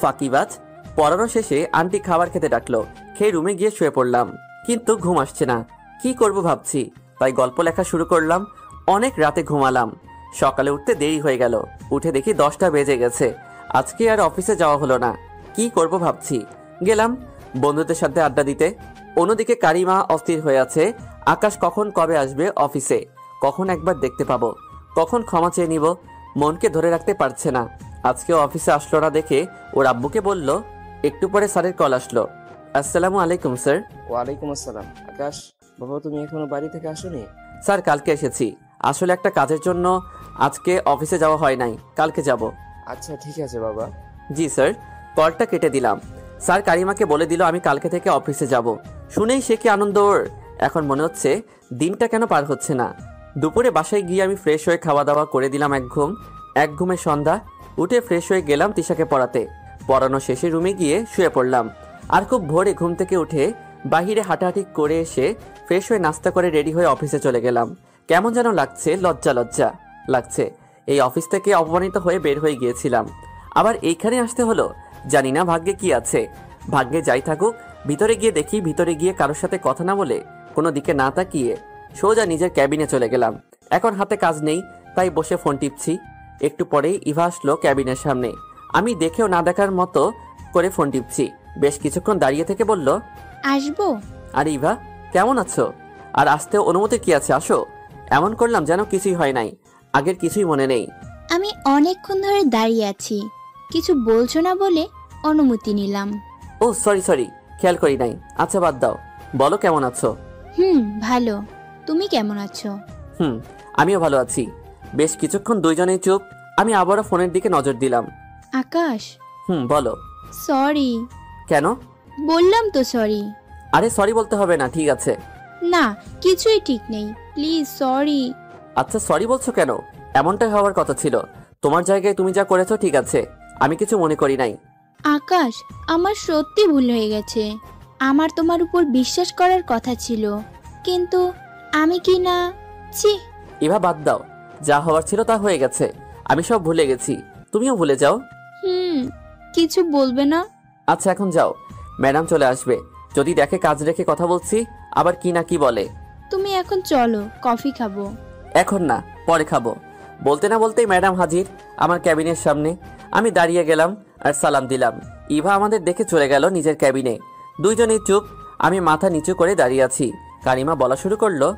ফাঁকিবাজ। পড়ানো শেষে আন্টি খাবার খেতে ডাকলো, খেয়ে রুমে গিয়ে শুয়ে পড়লাম, কিন্তু ঘুম আসছে না। কি করব ভাবছি, তাই গল্প লেখা শুরু করলাম। অনেক রাতে ঘুমালাম, সকালে উঠতে দেরি হয়ে গেল। উঠে দেখি 10টা বেজে গেছে। আজকে আর অফিসে যাওয়া হলো না। কি করব ভাবছি, গেলাম বন্ধুদের সাথে আড্ডা দিতে। অন্যদিকে কারিমা অস্থির হয়ে আছে, আকাশ কখন কবে আসবে অফিসে, কখন একবার দেখতে পাবো, কখন ক্ষমা চেয়ে নিব। মনকে ধরে রাখতে পারছে না। আজকেও অফিসে আসলো না দেখে ওর আব্বুকে বলল। একটু পরে স্যারের কল আসলো। আসসালামু আলাইকুম স্যার। ওয়ালাইকুম আসসালাম। আকাশ, বাবা তুমি এখনো বাড়ি থেকে আসোনি? স্যার কালকে এসেছি, আসলে একটা কাজের জন্য আজকে অফিসে যাওয়া হয় নাই, কালকে যাব। আচ্ছা ঠিক আছে বাবা। জি স্যার। কলটা কেটে দিলাম। স্যার কারিমাকে বলে দিল আমি কালকে থেকে অফিসে যাব। শুনেই সে কি আনন্দ ওর। এখন মনে হচ্ছে দিনটা কেন পার হচ্ছে না। দুপুরে বাসায় গিয়ে আমি ফ্রেশ হয়ে খাওয়া দাওয়া করে দিলাম এক ঘুমে সন্ধ্যা। উঠে ফ্রেশ হয়ে গেলাম তিশাকে পড়াতে। পড়ানো শেষে রুমে গিয়ে শুয়ে পড়লাম। আর খুব ভোরে ঘুম থেকে উঠে বাহিরে হাঁটাহাঁটি করে এসে ফ্রেশ হয়ে নাস্তা করে রেডি হয়ে অফিসে চলে গেলাম। কেমন যেন লাগছে, লজ্জা লজ্জা লাগছে। এই অফিস থেকে অপমানিত হয়ে বের হয়ে গিয়েছিলাম, আবার এইখানে আসতে হলো। জানি না ভাগ্যে কি আছে। ভাগ্যে যাই থাকুক, ভিতরে গিয়ে দেখি, ভিতরে গিয়ে কারোর সাথে কথা না বলে, কোনো দিকে না তাকিয়ে সোজা নিজের ক্যাবিনে চলে গেলাম। এখন হাতে কাজ নেই, তাই বসে ফোন টিপছি। একটু পরেই ইভা আসলো ক্যাবিনের সামনে। আমি দেখেও না দেখার মতো করে ফোন টিপছি। বেশ কিছুক্ষণ দাঁড়িয়ে থেকে বলল, আসবো? আরে ইভা, কেমন আছো? আর আসতে অনুমতি কি আছে, আসো। এমন করলাম যেন কিছুই হয় নাই, আগের কিছুই মনে নেই। আমি অনেকক্ষণ ধরে দাঁড়িয়ে আছি, কিছু বলছো না বলে অনুমতি নিলাম। ও সরি, খেয়াল করি নাই। আচ্ছা বাদ দাও, বলো কেমন আছো? ভালো। তুমি কেমন আছো? আমিও ভালো আছি। বেশ কিছুক্ষণ দুইজনেই চুপ। আমি আবারও ফোনের দিকে নজর দিলাম। আকাশ। বলো। সরি। কেন? বললাম তো সরি। আরে সরি বলতে হবে না, ঠিক আছে। না, কিছুই ঠিক নেই, প্লিজ সরি। আচ্ছা সরি বলছো কেন? এমনটাই হওয়ার কথা ছিল। তোমার জায়গায় তুমি যা করেছো ঠিক আছে, আমি কিছু মনে করি নাই। আকাশ, আমার সত্যি ভুল হয়ে গেছে। আমার তোমার উপর বিশ্বাস করার কথা ছিল, কিন্তু আমি কি না। ছি। এবার বাদ দাও, যা হওয়ার ছিল তা হয়ে গেছে। আমি সব ভুলে গেছি, তুমিও ভুলে যাও। কিছু বলবে না? আচ্ছা এখন যাও, ম্যাডাম চলে আসবে। যদি দেখে কাজ রেখে কথা বলছি, আবার কি না কি বলে। তুমি এখন চলো, কফি খাবো। এখন না, পরে খাবো। বলতে না বলতেই ম্যাডাম হাজির আমার ক্যাবিনের সামনে। আমি দাঁড়িয়ে গেলাম আর সালাম দিলাম। ইভা আমাদের দেখে চলে গেল নিজের ক্যাবিনে। দুইজনেই চুপ, আমি মাথা নিচু করে দাঁড়িয়ে আছি। কারিমা বলা শুরু করলো,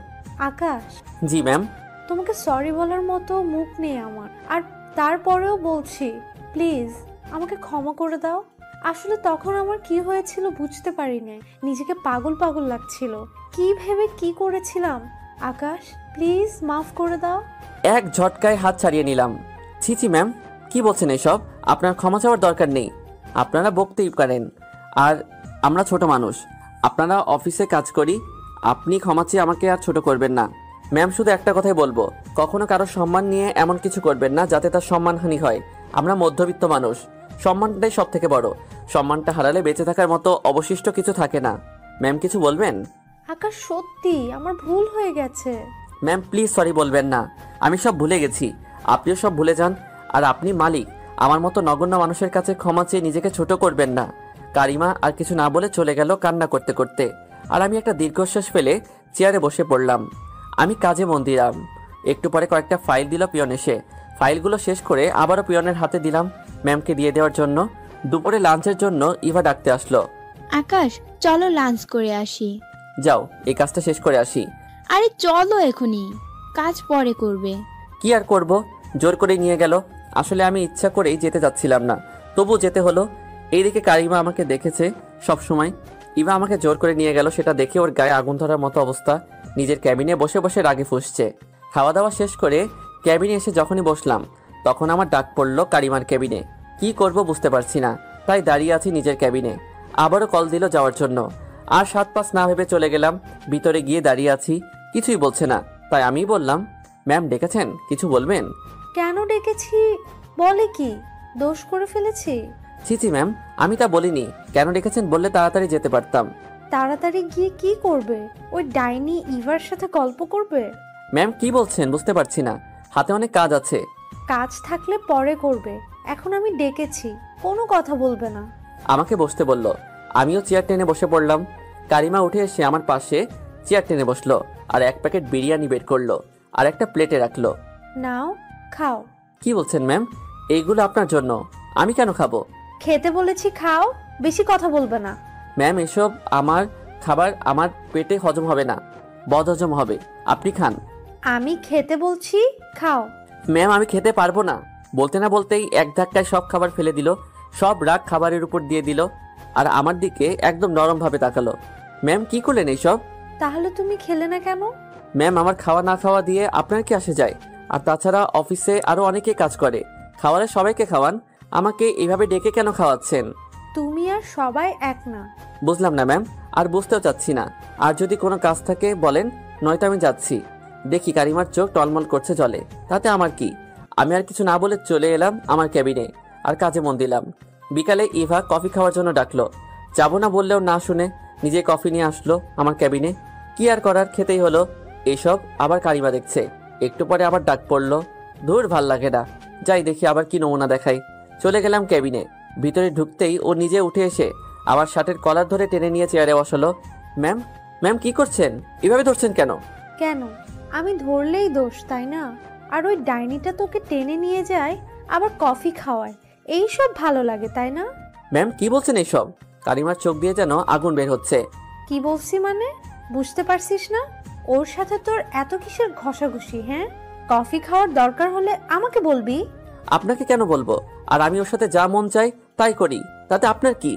আকাশ, জি ম্যাম। তোমাকে সরি বলার মতো মুখ নেই আমার, আর তারপরেও বলছি প্লিজ আমাকে ক্ষমা করে দাও। আসলে তখন আমার কি হয়েছিল বুঝতে পারি না, নিজেকে পাগল পাগল লাগছিল। কি ভেবে কি করেছিলাম। আকাশ প্লিজ মাফ করে দাও। এক ঝটকায় হাত ছাড়িয়ে নিলাম। ছি ম্যাম, কি বলছেন এসব? আপনার ক্ষমা চাওয়ার দরকার নেই। আপনারা বকতেই পারেন, আর আমরা ছোট মানুষ। আপনারা অফিসে কাজ করি, আপনি ক্ষমা চেয়ে আমাকে আর ছোট করবেন না। ম্যাম শুধু একটা কথাই বলবো, কখনো কারো সম্মান নিয়ে এমন কিছু করবেন না যাতে তার সম্মানহানি হয়। আমরা মধ্যবিত্ত মানুষ, সম্মানটাই সব থেকে বড়। সম্মানটা হারালে বেঁচে থাকার মতো অবশিষ্ট কিছু থাকে না। ম্যাম কিছু বলবেন? আকাশ সত্যি আমার ভুল হয়ে গেছে। ম্যাম প্লিজ সরি বলবেন না, আমি সব ভুলে গেছি। আপনিও সব ভুলে যান। আর আপনি মালিক, আমার মতো নগণ্য মানুষের কাছে ক্ষমা চেয়ে নিজেকে ছোট করবেন না। কারিমা আর কিছু না বলে চলে গেল কান্না করতে করতে। আর আমি একটা দীর্ঘশ্বাস ফেলে চেয়ারে বসে পড়লাম। আমি কাজে মন দিলাম। একটু পরে কয়েকটা ফাইল দিল পিয়ন এসে। ফাইলগুলো শেষ করে আবারও পিয়নের হাতে দিলাম ম্যামকে দিয়ে দেওয়ার জন্য। দুপুরে লাঞ্চের জন্য ইভা ডাকতে আসলো। আকাশ, চলো লাঞ্চ করে আসি। যাও, এই কাজটা শেষ করে আসি। আরে চলো এখনই, কাজ পরে করবে। কি আর করব, জোর করে নিয়ে গেল। আসলে আমি ইচ্ছা করেই যেতে যাচ্ছিলাম না, তবু যেতে হলো। এইদিকে কারিমা আমাকে দেখেছে সব সময়, ইভা আমাকে জোর করে নিয়ে গেল। সেটা দেখে ওর গায়ে আগুন ধরার মতো অবস্থা। নিজের ক্যাবিনে বসে বসে রাগে ফুঁসছে। খাওয়া দাওয়া শেষ করে ক্যাবিনে এসে যখনই বসলাম, তখন আমার ডাক পড়লো কারিমার ক্যাবিনে। কি করব বুঝতে পারছি না, তাই দাঁড়িয়ে আছি নিজের ক্যাবিনে। আবারও কল দিল যাওয়ার জন্য। আর 7-5 না ভেবে চলে গেলাম। ভিতরে গিয়ে দাঁড়িয়ে আছি, কিছুই বলছে না। তাই আমি বললাম, ম্যাম ডেকেছেন, কিছু বলবেন? কেন ডেকেছি? বলে কি দোষ করে ফেলেছি? ছি ম্যাম, আমি তা বলিনি। কেন ডেকেছেন বললে তাড়াতাড়ি যেতে পারতাম। তাড়াতাড়ি গিয়ে কি করবে? ওই ডাইনি ইভার সাথে গল্প করবে? ম্যাম কি বলছেন বুঝতে পারছি না, হাতে অনেক কাজ আছে। কাজ থাকলে পরে করবে, এখন আমি ডেকেছি, কোনো কথা বলবে না। আমাকে বসতে বলল। আমিও চেয়ার টেনে বসে পড়লাম। কারিমা উঠে এসে আমার পাশে চেয়ার টেনে বসলো আর এক প্যাকেট বিরিয়ানি বের করলো আর একটা প্লেটে রাখলো। নাও খাও। কি বলছেন ম্যাম? এইগুলো আপনার জন্য, আমি কেন খাবো? খেতে বলেছি খাও, বেশি কথা বলবে না। ম্যাম, এসব আমার খাবার আমার পেটে হজম হবে না, বদহজম হবে। আপনি খান। আমি খেতে বলছি খাও। ম্যাম, আমি খেতে পারবো না। বলতে না বলতেই এক ধাক্কায় সব খাবার ফেলে দিল, সব রাগ খাবারের উপর দিয়ে দিল আর আমার দিকে একদম নরমভাবে তাকালো। ম্যাম, কি করলেন এইসব? তাহলে তুমি খেলে না কেন? ম্যাম, আমার খাওয়া না খাওয়া দিয়ে আপনার কি আসে যায়? আর তাছাড়া অফিসে আরো অনেকে কাজ করে, খাওয়ারে সবাইকে খাওয়ান, আমাকে এইভাবে ডেকে কেন খাওয়াচ্ছেন? তুমি আর সবাই এক না। বুঝলাম না ম্যাম, আর বুঝতেও চাচ্ছি না। আর যদি কোনো কাজ থাকে বলেন, নয়তো আমি যাচ্ছি। দেখি কারিমার চোখ টলমল করছে জলে, তাতে আমার কি? আমি আর কিছু না বলে চলে এলাম আমার ক্যাবিনে আর কাজে মন দিলাম। বিকালে ইভা কফি খাওয়ার জন্য ডাকলো, যাবো না বললেও না শুনে নিজে কফি নিয়ে আসলো আমার ক্যাবিনে। কি আর করার, খেতেই হলো। এইসব আবার কারিমা দেখছে, একটু পরে আবার ডাক পড়লো। ধুর, ভাল লাগে না, যাই দেখি আবার কি নমুনা দেখাই। চলে গেলাম ক্যাবিনে। ভিতরে ঢুকতেই ও নিজে উঠে এসে আবার শার্টের কলার ধরে টেনে নিয়ে চেয়ারে বসালো। ম্যাম, ম্যাম কি করছেন? এভাবে ধরছেন কেন? কেন? আমি ধরলেই দোষ, তাই না? আর ওই ডাইনিটা তোকে টেনে নিয়ে যায়, আবার কফি খাওয়ায়, এই সব ভালো লাগে, তাই না? ম্যাম, কি বলছেন এইসব? কারিমার চোখ দিয়ে যেন আগুন বের হচ্ছে। কি বলছি মানে? বুঝতে পারছিস না? ওর সাথে তোর এত কিসের ঘষাঘষি? হ্যাঁ, কফি খাওয়ার দরকার হলে আমাকে বলবি। আপনাকে কেন বলবো? আর আমি ওর সাথে যা মন চাই তাই করি, তাতে আপনার কি?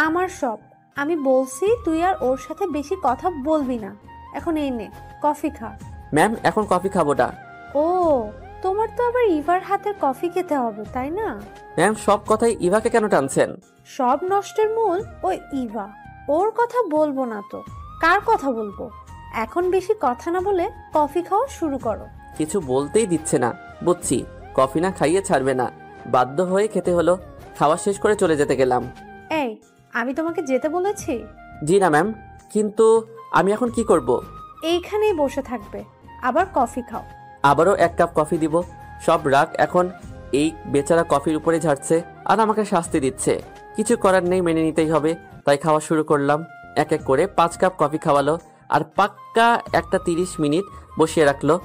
আমার সব। আমি বলছি তুই আর ওর সাথে বেশি কথা বলবি না। এখন এই নে কফি খা। ম্যাম, এখন কফি খাবো না। ও, তোমার তো আবার ইভার হাতের কফি খেতে হবে, তাই না? ম্যাম, সব কথাই ইভাকে কেন টানছেন? সব নষ্টের মূল ওই ইভা। ওর কথা বলবো না তো কার কথা বলবো? এখন বেশি কথা না বলে কফি খাওয়া শুরু করো। কিছু বলতেই দিচ্ছে না, বুঝছি কফি না খাইয়ে ছাড়বে না, বাধ্য হয়ে খেতে হলো। খাওয়া শেষ করে চলে যেতে গেলাম। এই, আমি তোমাকে যেতে বলেছি? জি না ম্যাম, কিন্তু আমি এখন কি করব? এইখানেই বসে থাকবে, আবার কফি খাও। আবারও এক কাপ কফি দিব। সব রাগ এখন এই বেচারা কফির উপরে ঝাড়ছে আর আমাকে শাস্তি দিচ্ছে। কিছু করার নেই, মেনে নিতেই হবে। তাই খাওয়া শুরু করলাম। এক এক করে 5 কাপ কফি খাওয়ালো আর পাক্কা একটা 30 মিনিট বসিয়ে রাখলো।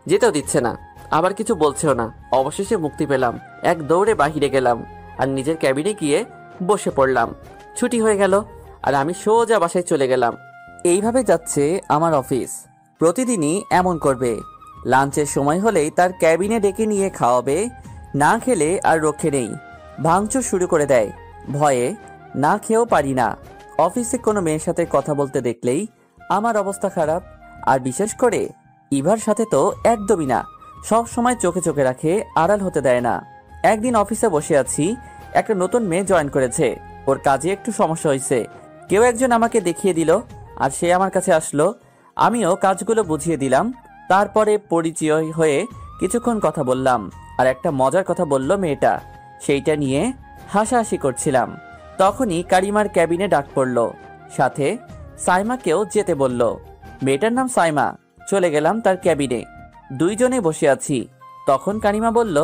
যেতেও দিচ্ছে না, আবার কিছু বলছেও না। অবশেষে মুক্তি পেলাম, এক দৌড়ে বাহিরে গেলাম আর নিজের ক্যাবিনে গিয়ে বসে পড়লাম। ছুটি হয়ে গেল আর আমি সোজা বাসায় চলে গেলাম। এইভাবে যাচ্ছে আমার অফিস। প্রতিদিনই এমন করবে। লাঞ্চের সময় হলেই তার ক্যাবিনে ডেকে নিয়ে খাওয়াবে, না খেলে আর রক্ষে নেই। ভাঙচুর শুরু করে দেয়। ভয়ে না খেয়েও পারি না। অফিসে কোনো মেয়ের সাথে কথা বলতে দেখলেই আমার অবস্থা খারাপ। আর বিশেষ করে ইভার সাথে তো একদমই না। সব সময় চোখে চোখে রাখে, আড়াল হতে দেয় না। একদিন অফিসে বসে আছি, একটা নতুন মেয়ে জয়েন করেছে। ওর কাজে একটু সমস্যা হয়েছে, কেউ একজন আমাকে দেখিয়ে দিল আর সে আমার কাছে আসলো। আমিও কাজগুলো বুঝিয়ে দিলাম। তারপরে পরিচয় হয়ে কিছুক্ষণ কথা বললাম আর একটা মজার কথা বলল মেয়েটা, সেইটা নিয়ে হাসাহাসি করছিলাম। তখনই কারিমার ক্যাবিনে ডাক পড়ল, সাথে সাইমাকেও যেতে বলল। মেয়েটার নাম সাইমা। চলে গেলাম তার ক্যাবিনে। দুইজনে বসে আছি। তখন কারিমা বলল,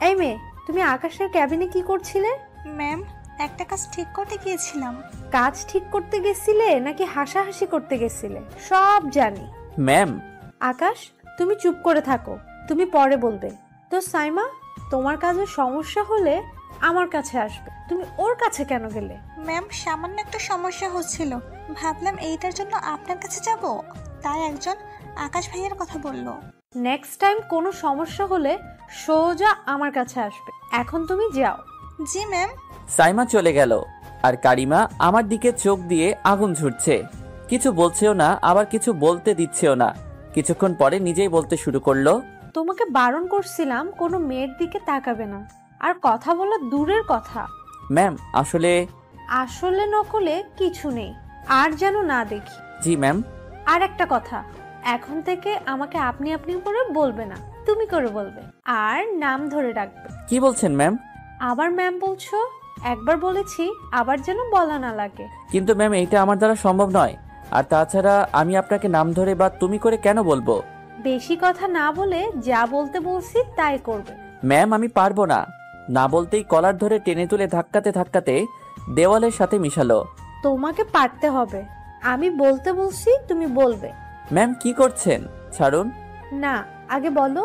এই মেয়ে, তুমি আকাশের ক্যাবিনে কি করছিলে? ম্যাম, একটা কাজ ঠিক করতে গিয়েছিলাম। কাজ ঠিক করতে গেছিলে নাকি হাসাহাসি করতে গেছিলে? সব জানি। ম্যাম। আকাশ, তুমি চুপ করে থাকো, তুমি পরে বলবে। তো সাইমা, তোমার কাজে সমস্যা হলে আমার কাছে আসবে, তুমি ওর কাছে কেন গেলে? ম্যাম, সামান্য একটা সমস্যা হচ্ছিল, ভাবলাম এইটার জন্য আপনার কাছে যাব, তাই একজন আকাশ ভাইয়ের কথা বলল। নেক্সট টাইম কোনো সমস্যা হলে সোজা আমার কাছে আসবে। এখন তুমি যাও। জি ম্যাম। সাইমা চলে গেল আর কারিমা আমার দিকে চোখ দিয়ে আগুন ঝুরছে। কিছু বলছেও না, আবার কিছু বলতে দিচ্ছেও না। কিছুক্ষণ পরে নিজেই বলতে শুরু করলো, তোমাকে বারণ করছিলাম কোনো মেয়ের দিকে তাকাবে না, আর কথা বলা দূরের কথা। ম্যাম, আসলে আসলে নকলে কিছু নেই, আর যেন না দেখি। জি ম্যাম। আর একটা কথা, এখন থেকে আমাকে আপনি আপনি করে বলবে না, তুমি করে বলবে, আর নাম ধরে ডাকবে। কি বলছেন ম্যাম? আবার ম্যাম বলছো? একবার বলেছি, আবার যেন বলা না লাগে। কিন্তু ম্যাম, এইটা আমার দ্বারা সম্ভব নয়। আর তাছাড়া আমি আপনাকে নাম ধরে বা তুমি করে কেন বলবো? বেশি কথা না বলে যা বলতে বলছি তাই করবে, ম্যাম আমি পারবো না। না বলতেই কলার ধরে টেনে তুলে ধাক্কাতে ধাক্কাতে দেওয়ালের সাথে মিশালো। তোমাকে পারতে হবে। আমি বলতে বলছি, তুমি বলবে। ম্যাম কি করছেন? ছাড়ুন। না, আগে বলো।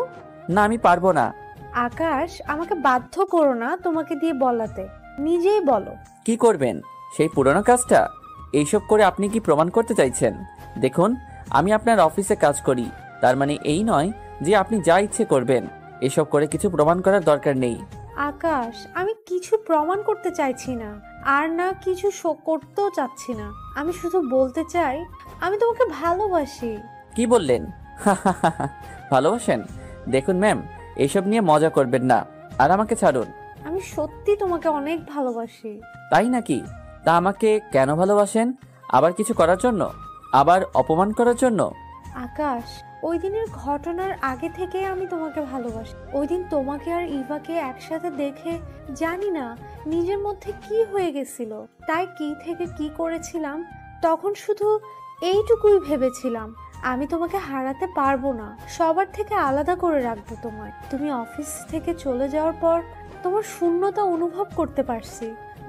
না আমি পারবো না। আকাশ, আমাকে বাধ্য করো না তোমাকে দিয়ে বলাতে, নিজেই বলো। কি করবেন? সেই পুরনো কাজটা? এইসব করে আপনি কি প্রমাণ করতে চাইছেন? দেখুন, আমি আপনার অফিসে কাজ করি, তার মানে এই নয় যে আপনি যা ইচ্ছে করবেন। এসব করে কিছু প্রমাণ করার দরকার নেই। আকাশ, আমি কিছু প্রমাণ করতে চাইছি না, আর না কিছু শো করতেও চাচ্ছি না। আমি শুধু বলতে চাই আমি তোমাকে ভালোবাসি। কি বললেন? ভালোবাসেন? দেখুন ম্যাম, এসব নিয়ে মজা করবেন না, আর আমাকে ছাড়ুন। আমি সত্যি তোমাকে অনেক ভালোবাসি। তাই নাকি? তা আমাকে কেন ভালোবাসেন? আবার কিছু করার জন্য? আবার অপমান করার জন্য? আকাশ, ওই দিনের ঘটনার আগে থেকে আমি তোমাকে ভালোবাসি। ওই দিন তোমাকে আর ইভাকে একসাথে দেখে জানি না নিজের মধ্যে কি হয়ে গেছিল, তাই কি থেকে কি করেছিলাম, তখন শুধু এইটুকুই ভেবেছিলাম, আমি তোমাকে হারাতে পারবো না, সবার থেকে আলাদা করে রাখবো তোমায়। তুমি অফিস থেকে চলে যাওয়ার পর তোমার শূন্যতা অনুভব করতে পারছি,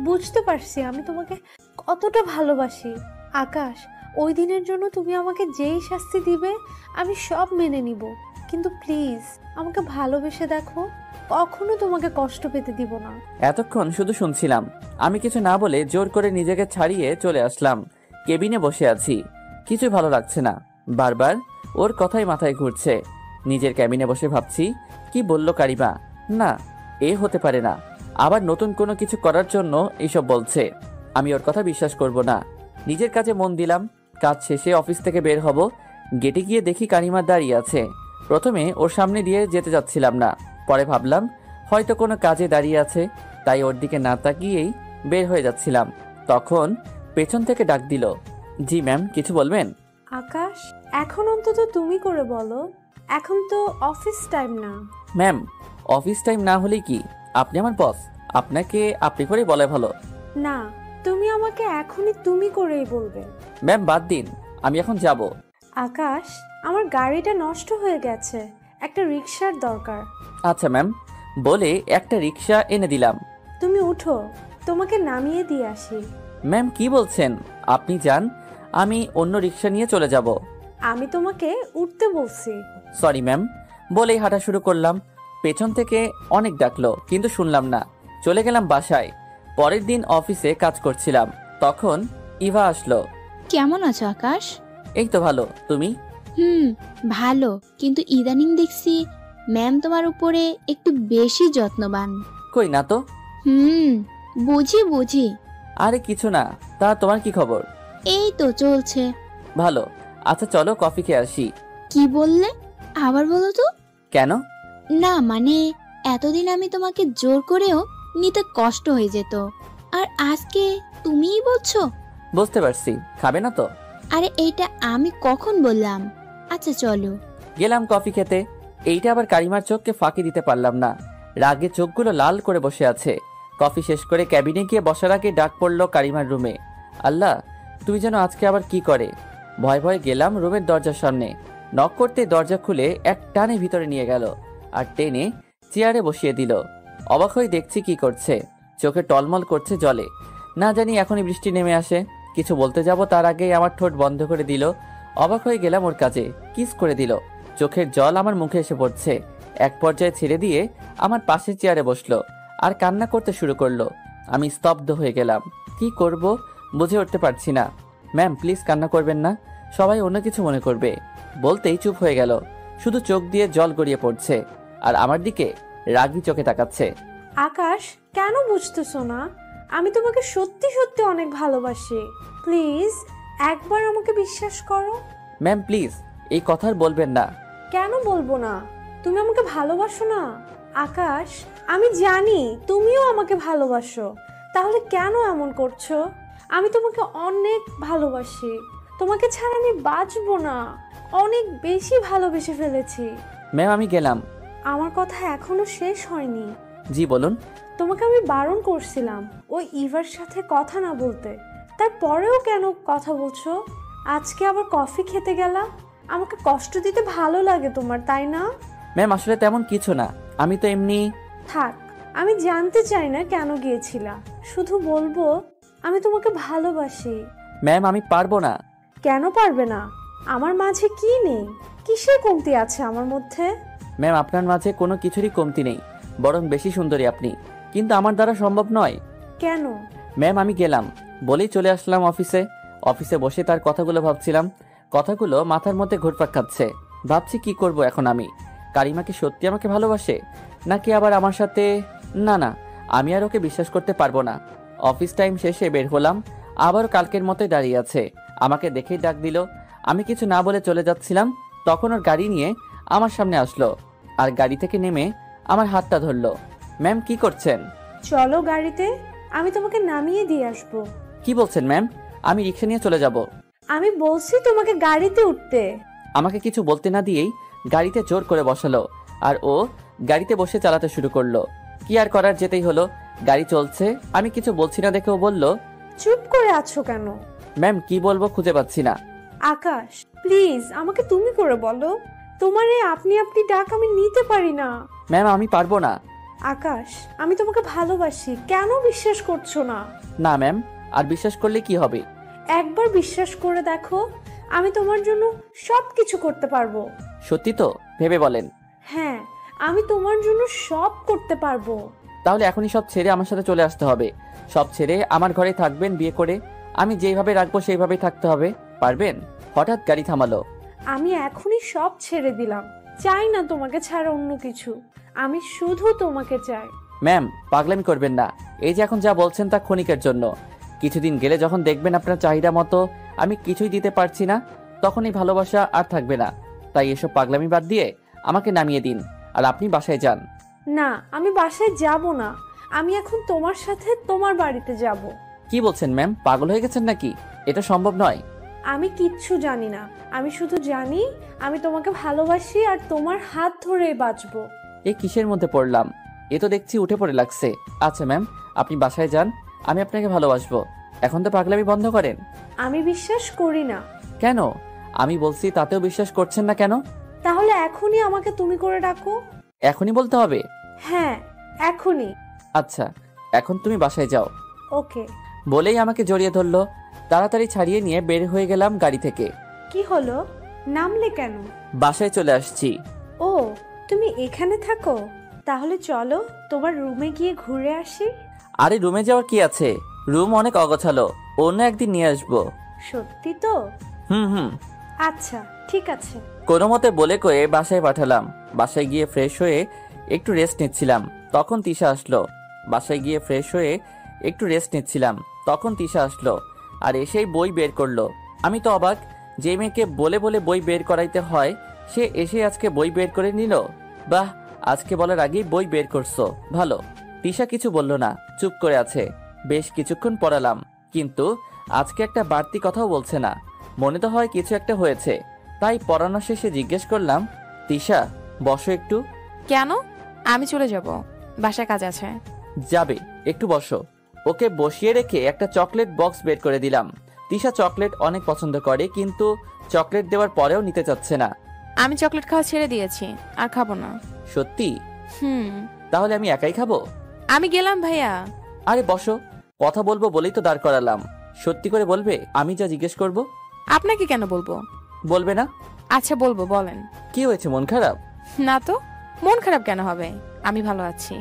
বুঝতে পারছি আমি তোমাকে কতটা ভালোবাসি। আকাশ, ওই দিনের জন্য তুমি আমাকে যেই শাস্তি দিবে আমি সব মেনে নিব, কিন্তু প্লিজ আমাকে ভালোবেসে দেখো, কখনো তোমাকে কষ্ট পেতে দিব না। এতক্ষণ শুধু শুনছিলাম। আমি কিছু না বলে জোর করে নিজেকে ছাড়িয়ে চলে আসলাম। কেবিনে বসে আছি, কিছু ভালো লাগছে না। বারবার ওর কথাই মাথায় ঘুরছে। নিজের ক্যাবিনে বসে ভাবছি, কি বলল কারিমা? না, এ হতে পারে না। আবার নতুন কোনো কিছু করার জন্য এইসব বলছে। আমি ওর কথা বিশ্বাস করব না। নিজের কাজে মন দিলাম। কাজ শেষে অফিস থেকে বের হব। গেটে গিয়ে দেখি কারিমা দাঁড়িয়ে আছে। প্রথমে ওর সামনে দিয়ে যেতে যাচ্ছিলাম না, পরে ভাবলাম হয়তো কোনো কাজে দাঁড়িয়ে আছে, তাই ওর দিকে না তাকিয়েই বের হয়ে যাচ্ছিলাম। তখন পেছন থেকে ডাক দিল, জি ম্যাম, কিছু বলবেন? আকাশ, এখন অন্তত তুমি করে বলো, এখন তো অফিস টাইম না। ম্যাম, অফিস টাইম না হলেই কি? আপনি আমার বস, আপনাকে আপনি করে বলে ভালো। না, তুমি আমাকে এখনই তুমি করেই বলবে। ম্যাম বাদ দিন, আমি এখন যাব। আকাশ, আমার গাড়িটা নষ্ট হয়ে গেছে, একটা রিক্সার দরকার। আচ্ছা ম্যাম, বলে একটা রিক্সা এনে দিলাম। তুমি উঠো, তোমাকে নামিয়ে দিয়ে আসি। ম্যাম কি বলছেন? আপনি যান, আমি অন্য রিক্সা নিয়ে চলে যাব। আমি তোমাকে উঠতে বলছি। সরি ম্যাম, বলেই হাঁটা শুরু করলাম। পেছন থেকে অনেক ডাকলো, কিন্তু শুনলাম না। চলে গেলাম বাসায়। পরের দিন অফিসে কাজ করছিলাম, তখন ইভা আসলো। কেমন আছো আকাশ? এই তো ভালো, তুমি? ভালো, কিন্তু ইদানিং দেখছি ম্যাম তোমার উপরে একটু বেশি যত্নবান। কই না তো। বুঝি বুঝি। আরে কিছু না। তা তোমার কি খবর? এই তো চলছে। ভালো। আচ্ছা চলো কফি খেয়ে আসি। কি বললে? আবার বলো তো। কেন? না মানে, এতদিন আমি তোমাকে জোর করেও নিতে কষ্ট হয়ে যেত, আর আজকে তুমিই বলছো। বুঝতে পারছি, খাবে না তো? আরে এইটা আমি কখন বললাম? আচ্ছা চলো। গেলাম কফি খেতে। এইটা আবার কারিমার চোখকে ফাঁকি দিতে পারলাম না। রাগে চোখগুলো লাল করে বসে আছে। কফি শেষ করে ক্যাবিনে গিয়ে বসার আগে ডাক পড়লো কারিমার রুমে। আল্লাহ, তুই যেন আজকে আবার কি করে। ভয় ভয়ে গেলাম রুমের দরজার সামনে। নক করতে দরজা খুলে এক টানে ভিতরে নিয়ে গেল, আর টেনে চেয়ারে বসিয়ে দিল। অবাক হয়ে দেখছি কি করছে। চোখে টলমল করছে জলে। না জানি এখনই বৃষ্টি নেমে আসে। কিছু বলতে যাব তার আগেই আমার ঠোঁট বন্ধ করে দিল। অবাক হয়ে গেলাম ওর কাছে। কিস করে দিল। চোখের জল আমার মুখে এসে পড়ছে। এক পর্যায়ে ছেড়ে দিয়ে আমার পাশের চেয়ারে বসলো আর কান্না করতে শুরু করলো। আমি স্তব্ধ হয়ে গেলাম। কি করব বুঝে উঠতে পারছি না। ম্যাম প্লিজ কান্না করবেন না, সবাই অন্য কিছু মনে করবে। বলতেই চুপ হয়ে গেল। শুধু চোখ দিয়ে জল গড়িয়ে পড়ছে আর আমার দিকে রাগি চোখে তাকাচ্ছে। আকাশ, কেন বুঝতেছো না? আমি তোমাকে সত্যি সত্যি অনেক ভালোবাসি। প্লিজ একবার আমাকে বিশ্বাস করো। ম্যাম প্লিজ এই কথা আর বলবেন না। কেন বলবো না? তুমি আমাকে ভালোবাসো না? আকাশ, আমি জানি তুমিও আমাকে ভালোবাসো, তাহলে কেন এমন করছো? আমি তোমাকে অনেক ভালোবাসি, তোমাকে ছাড়া আমি বাঁচবো না, অনেক বেশি ভালোবেসে ফেলেছি। ম্যাম আমি গেলাম। আমার কথা এখনো শেষ হয়নি। জি বলুন। তোমাকে আমি বারণ করছিলাম ওই ইভার সাথে কথা না বলতে, তারপরেও কেন কথা বলছো? আজকে আবার কফি খেতে গেলা। আমাকে কষ্ট দিতে ভালো লাগে তোমার, তাই না? ম্যাম আসলে তেমন কিছু না, আমি তো এমনি। থাক, আমি জানতে চাই না কেন গিয়েছিলা, শুধু বলবো আমি তোমাকে ভালোবাসি। ম্যাম আমি পারবো না। কেন পারবে না? আমার মাঝে কি নেই? কিসের কমতি আছে আমার মধ্যে? ম্যাম আপনার মাঝে কোনো কিছুরই কমতি নেই, বরং বেশি সুন্দরী আপনি, কিন্তু আমার দ্বারা সম্ভব নয়। কেন? ম্যাম আমি গেলাম বলেই চলে আসলাম অফিসে। অফিসে বসে তার কথাগুলো ভাবছিলাম, কথাগুলো মাথার মধ্যে ঘুরপাক খাচ্ছে। ভাবছি কি করব এখন আমি। কারিমা কি সত্যি আমাকে ভালোবাসে, নাকি আবার আমার সাথে? না না, আমি আর ওকে বিশ্বাস করতে পারবো না। অফিস টাইম শেষে বের হলাম, আবারও কালকের মতোই দাঁড়িয়ে আছে। আমাকে দেখেই ডাক দিল। আমি কিছু না বলে চলে যাচ্ছিলাম, তখন ওর গাড়ি নিয়ে আমার সামনে আসলো আর গাড়ি থেকে নেমে আমার হাতটা ধরলো। ম্যাম কি করছেন? চলো গাড়িতে, আমি তোমাকে নামিয়ে দিয়ে আসবো। কি বলছেন ম্যাম? আমি রিক্সা নিয়ে চলে যাব। আমি বলছি তোমাকে গাড়িতে উঠতে। আমাকে কিছু বলতে না দিয়েই গাড়িতে জোর করে বসালো আর ও গাড়িতে বসে চালাতে শুরু করলো। কি আর করার, যেতেই হলো। গাড়ি চলছে, আমি কিছু বলছি না দেখে ও বলল, চুপ করে আছো কেন? ম্যাম কি বলবো খুঁজে পাচ্ছি না। আকাশ প্লিজ আমাকে তুমি করে বলো, তোমার এই আপনি আপনি ডাক আমি নিতে পারি না। ম্যাম আমি পারবো না। আকাশ আমি তোমাকে ভালোবাসি, কেন বিশ্বাস করছো না? না ম্যাম, আর বিশ্বাস করলে কি হবে? একবার বিশ্বাস করে দেখো, আমি তোমার জন্য সব কিছু করতে পারবো। সত্যি তো? ভেবে বলেন। হ্যাঁ, আমি তোমার জন্য সব করতে পারবো। তাহলে এখনই সব ছেড়ে আমার সাথে চলে আসতে হবে। সব ছেড়ে আমার ঘরে থাকবেন বিয়ে করে। আমি যেভাবে রাখবো সেইভাবেই থাকতে হবে, পারবেন? হঠাৎ গাড়ি থামালো। আমি এখনই সব ছেড়ে দিলাম, চাই না তোমাকে ছাড়া অন্য কিছু, আমি শুধু তোমাকে চাই। ম্যাম পাগলামি করবেন না, এই যে এখন যা বলছেন তা ক্ষণিকের জন্য। কিছুদিন গেলে যখন দেখবেন আপনার চাহিদা মতো আমি কিছুই দিতে পারছি না, তখন এই ভালোবাসা আর থাকবে না। তাই এসব পাগলামি বাদ দিয়ে আমাকে নামিয়ে দিন আর আপনি বাসায় যান। না, আমি বাসায় যাব না, আমি এখন তোমার সাথে তোমার বাড়িতে যাব। কি বলছেন ম্যাম? পাগল হয়ে গেছেন নাকি? এটা সম্ভব নয়। আমি কিচ্ছু জানি না, আমি শুধু জানি আমি তোমাকে ভালোবাসি আর তোমার হাত ধরেই বাঁচবো। এ কিসের মধ্যে পড়লাম? এ তো দেখছি উঠে পড়ে লাগছে। আচ্ছা ম্যাম, আপনি বাসায় যান, আমি আপনাকে ভালোবাসবো। এখন তো পাগলামি বন্ধ করেন। আমি বিশ্বাস করি না। কেন? আমি বলছি তাতেও বিশ্বাস করছেন না কেন? তাহলে এখনই আমাকে তুমি করে ডাকো। এখনই বলতে হবে? হ্যাঁ, এখনই। আচ্ছা, এখন তুমি বাসায় যাও। ওকে। বলেই আমাকে জড়িয়ে ধরলো। তাড়াতাড়ি ছাড়িয়ে নিয়ে বের হয়ে গেলাম গাড়ি থেকে। কি হলো, নামলে কেন? বাসায় চলে আসছি। ও, তুমি এখানে থাকো? তাহলে চলো তোমার রুমে গিয়ে ঘুরে আসি। আরে রুমে যাওয়ার কি আছে? রুম অনেক অগোছালো, অন্য একদিন নিয়ে আসবো। সত্যি তো? হুম। আচ্ছা ঠিক আছে। কোনো মতে বলে কয়ে বাসায় পাঠালাম। বাসায় গিয়ে ফ্রেশ হয়ে একটু রেস্ট নিচ্ছিলাম, তখন তিশা আসলো। তখন তিশা আসলো আর এসেই বই বের করলো। আমি তো অবাক, যে মেয়েকে বলে বলে বই বের করাইতে হয় সে এসে আজকে বই বের করে নিল। বাহ, আজকে বলার আগেই বই বের করছো, ভালো। তিশা কিছু বলল না, চুপ করে আছে। বেশ কিছুক্ষণ পড়ালাম, কিন্তু আজকে একটা বাড়তি কথাও বলছে না। মনে তো হয় কিছু একটা হয়েছে। তাই পড়ানো শেষে জিজ্ঞেস করলাম, তিশা বসো একটু। কেন? আমি চলে যাব, বাসায় কাজ আছে। যাবে, একটু বসো। ওকে বসিয়ে রেখে একটা চকলেট বক্স বের করে দিলাম। তিশা চকলেট অনেক পছন্দ করে, কিন্তু চকলেট দেওয়ার পরেও নিতে চাচ্ছে না। আমি চকলেট খাওয়া ছেড়ে দিয়েছি, আর খাবো না। সত্যি? হুম। তাহলে আমি একাই খাবো? আমি গেলাম ভাইয়া। আরে বসো, কথা বলবো বলেই তো দাঁড় করালাম। সত্যি করে বলবে আমি যা জিজ্ঞেস করব? আপনাকে কেন বলবো? বলবে না? আচ্ছা বলবো, বলেন। কি হয়েছে, মন খারাপ? না তো, মন খারাপ কেন হবে? আমি ভালো আছি,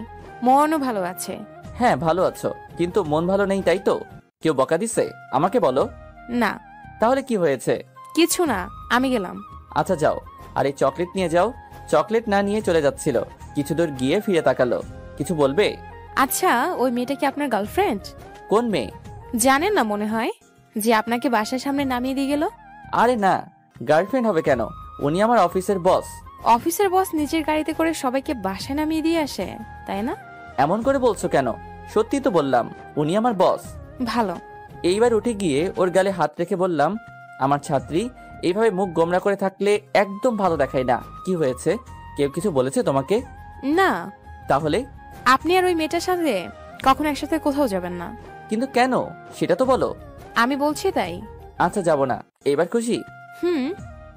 মনও ভালো আছে। হ্যাঁ ভালো আছো, কিন্তু মন ভালো নেই, তাই তো? কেউ বকা দিছে? আমাকে বলো। না। তাহলে কি হয়েছে? কিছু না, আমি গেলাম। আচ্ছা যাও, আর এই চকলেট নিয়ে যাও। চকলেট না নিয়ে চলে যাচ্ছিল, কিছু দূর গিয়ে ফিরে তাকালো। কিছু বলবে? আচ্ছা, ওই মেয়েটা কি আপনার গার্লফ্রেন্ড? কোন মেয়ে? জানেন না মনে হয়, যে আপনাকে বাসার সামনে নামিয়ে দিয়ে গেল। আরে না, গার্লফ্রেন্ড হবে কেন? উনি আমার অফিসের বস। অফিসের বস নিজের গাড়িতে করে সবাইকে বাসায় নামিয়ে দিয়ে আসে, তাই না? এমন করে বলছো কেন? সত্যি তো বললাম, উনি আমার বস। ভালো। এইবার উঠে গিয়ে ওর গালে হাত রেখে বললাম, আমার ছাত্রী এইভাবে মুখ গোমরা করে থাকলে একদম ভালো দেখায় না। কি হয়েছে? কেউ কিছু বলেছে তোমাকে? না। তাহলে? আপনি আর ওই মেয়েটার সাথে কখনো একসাথে কোথাও যাবেন না। কিন্তু কেন, সেটা তো বলো। আমি বলছি তাই। আচ্ছা যাব না, এবার খুশি? হুম।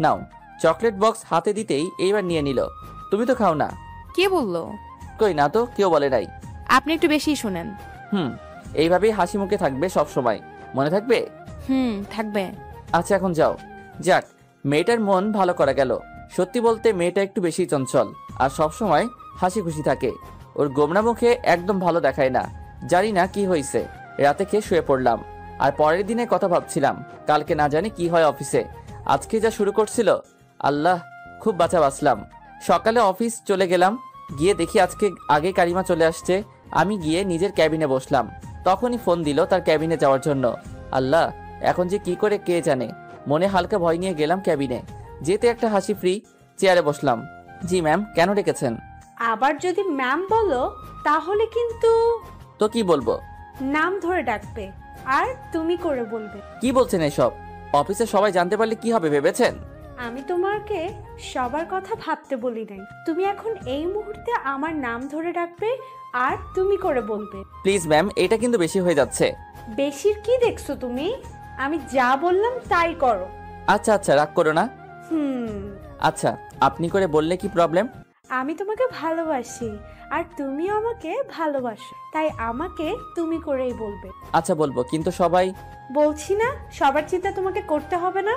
নাও। চকলেট বক্স হাতে দিতেই এইবার নিয়ে নিল। তুমি তো খাও না। কে বললো? কই না তো, কেউ বলে নাই। আপনি একটু বেশিই শুনেন। এইভাবেই হাসি মুখে থাকবে সব সময়, মনে থাকবে? থাকবে। আচ্ছা এখন যাও। যাক, মেয়েটার মন ভালো করা গেল। সত্যি বলতে মেয়েটা একটু বেশি চঞ্চল আর সব সময় হাসি খুশি থাকে। ওর গোমরা মুখে একদম ভালো দেখায় না। জানি না কি হয়েছে, রাতে খেয়ে শুয়ে পড়লাম আর পরের দিনে কথা ভাবছিলাম কালকে না জানি কি হয় অফিসে। আজকে যা শুরু করছিল, আল্লাহ, খুব বাঁচা বাঁচলাম। সকালে অফিস চলে গেলাম, গিয়ে দেখি আজকে আগে কারিমা চলে আসছে। আমি গিয়ে নিজের ক্যাবিনে বসলাম, তখনই ফোন দিল তার ক্যাবিনে যাওয়ার জন্য। আল্লাহ, এখন যে কি করে কে জানে। মনে হালকা ভয় নিয়ে গেলাম ক্যাবিনে, যেতে একটা হাসি ফ্রি চেয়ারে বসলাম। জি ম্যাম, কেন ডেকেছেন? আবার যদি ম্যাম বলো তাহলে কিন্তু তো কি বলবো? নাম ধরে ডাকবে আর তুমি করে বলবে। কি বলছেন এসব? অফিসে সবাই জানতে পারলে কি হবে ভেবেছেন? আমি তোমাকে সবার কথা ভাবতে বলি নাই। তুমি এখন এই মুহূর্তে আমার নাম ধরে ডাকবে আর তুমি করে বলবে। প্লিজ ম্যাম, এটা কিন্তু বেশি হয়ে যাচ্ছে। বেশির কি দেখছো তুমি? আমি যা বললাম তাই করো। আচ্ছা আচ্ছা, রাগ করো না। আচ্ছা, আপনি করে বললে কি প্রবলেম? আমি তোমাকে ভালোবাসি আর তুমিও আমাকে ভালোবাসো, তাই আমাকে তুমি করেই বলবে। আচ্ছা বলবো, কিন্তু সবাই। বলছি না সবার চিন্তা তোমাকে করতে হবে না।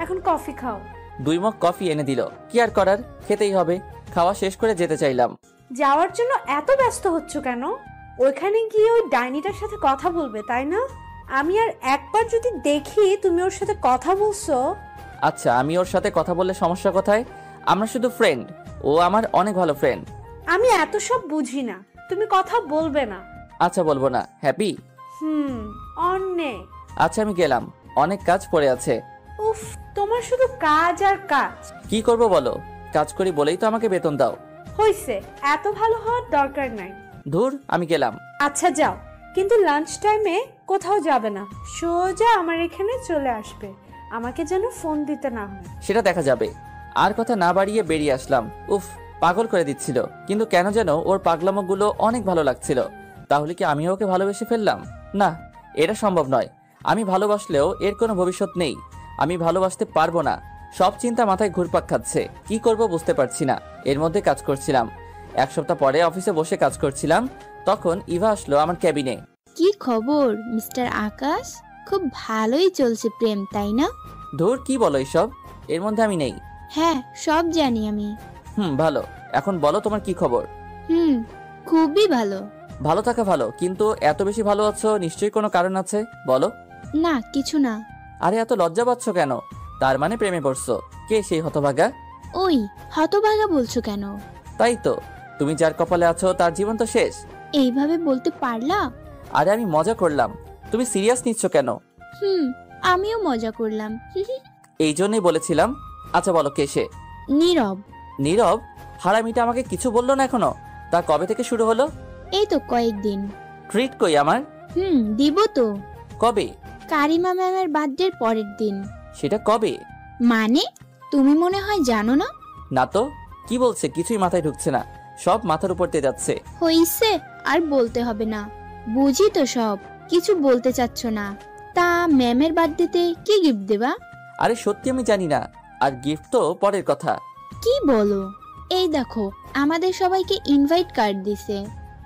এখন কফি খাও। 2 মগ কফি এনে দিল, কি আর করার, খেতেই হবে। খাওয়া শেষ করে যেতে চাইলাম। যাওয়ার জন্য এত ব্যস্ত হচ্ছ কেন? ওইখানে গিয়ে ওই ডাইনিটার সাথে কথা বলবে, তাই না? আমি আর একবার যদি দেখি তুমি ওর সাথে কথা বলছো। আচ্ছা, আমি ওর সাথে কথা বললে সমস্যা কোথায়? আমরা শুধু ফ্রেন্ড, ও আমার অনেক ভালো ফ্রেন্ড। আমি এত সব বুঝি না, তুমি কথা বলবে না। আচ্ছা বলবো না। হ্যাপি? অনেক। আচ্ছা আমি গেলাম, অনেক কাজ পড়ে আছে। উফ, তোমার শুধু কাজ আর কাজ। কি করব বলো? কাজ করি বলেই তো আমাকে বেতন দাও। হইছে, এত ভালো হওয়ার দরকার নাই। ধুর, আমি গেলাম। আচ্ছা যাও, কিন্তু লাঞ্চ টাইমে কোথাও যাবে না, সোজা আমার এখানে চলে আসবে। আমাকে যেন ফোন দিতে না হয়। সেটা দেখা যাবে। আর কথা না বাড়িয়ে বেরিয়ে আসলাম। উফ, পাগল করে দিচ্ছিল, কিন্তু কেন যেন ওর পাগলামোগুলো অনেক ভালো লাগছিল। তাহলে কি আমিও ওকে ভালোবেসে ফেললাম? না, এটা সম্ভব নয়। আমি ভালোবাসলেও এর কোনো ভবিষ্যৎ নেই। আমি ভালোবাসতে পারবো না। সব চিন্তা মাথায় ঘুরপাক খাচ্ছে, কি করব বুঝতে পারছি না। এর মধ্যে কাজ করছিলাম। 1 সপ্তাহ পরে অফিসে বসে কাজ করছিলাম, তখন ইভা আসলো আমার ক্যাবিনে। কি খবর মিস্টার আকাশ? খুব ভালোই চলছে প্রেম, তাই না? ধুর, কি বলো এইসব? এর মধ্যে আমি নেই। হ্যাঁ, সব জানি আমি। ভালো। এখন বলো তোমার কি খবর? খুবই ভালো। ভালো থাকা ভালো, কিন্তু এত বেশি ভালো আছো, নিশ্চয়ই কোনো কারণ আছে, বলো। না, কিছু না। আরে এত লজ্জা পাচ্ছ কেন? তার মানে প্রেমে পড়ছো? কে সেই হতভাগা? ওই হতভাগা বলছো কেন? তাই তো, তুমি যার কপালে আছো তার জীবন তো শেষ। এইভাবে বলতে পারলা? আরে আমি মজা করলাম, তুমি সিরিয়াস নিচ্ছ কেন? আমিও মজা করলাম। এই জন্যই বলেছিলাম। আচ্ছা বলো, কে সে? নীরব। নীরব? হারামিটা আমাকে কিছু বললো না এখনো। তা কবে থেকে শুরু হলো? এই তো কয়েকদিন। ট্রিট কই আমার? দিব তো। কবে? কারিমা ম্যামের বার্থডের পরের দিন। সেটা কবে? মানে তুমি মনে হয় জানো না? না তো, কি বলছে কিছুই মাথায় ঢুকছে না, সব মাথার উপর দিয়ে যাচ্ছে। হইছে, আর বলতে হবে না, বুঝি তো সব। কিছু বলতে চাচ্ছ না। তা ম্যামের বার্থডেতে কি গিফট দেবা? আরে সত্যি আমি জানি না, আর গিফট তো পরের কথা। কি বলো? এই দেখো, আমাদের সবাইকে ইনভাইট কার্ড দিছে।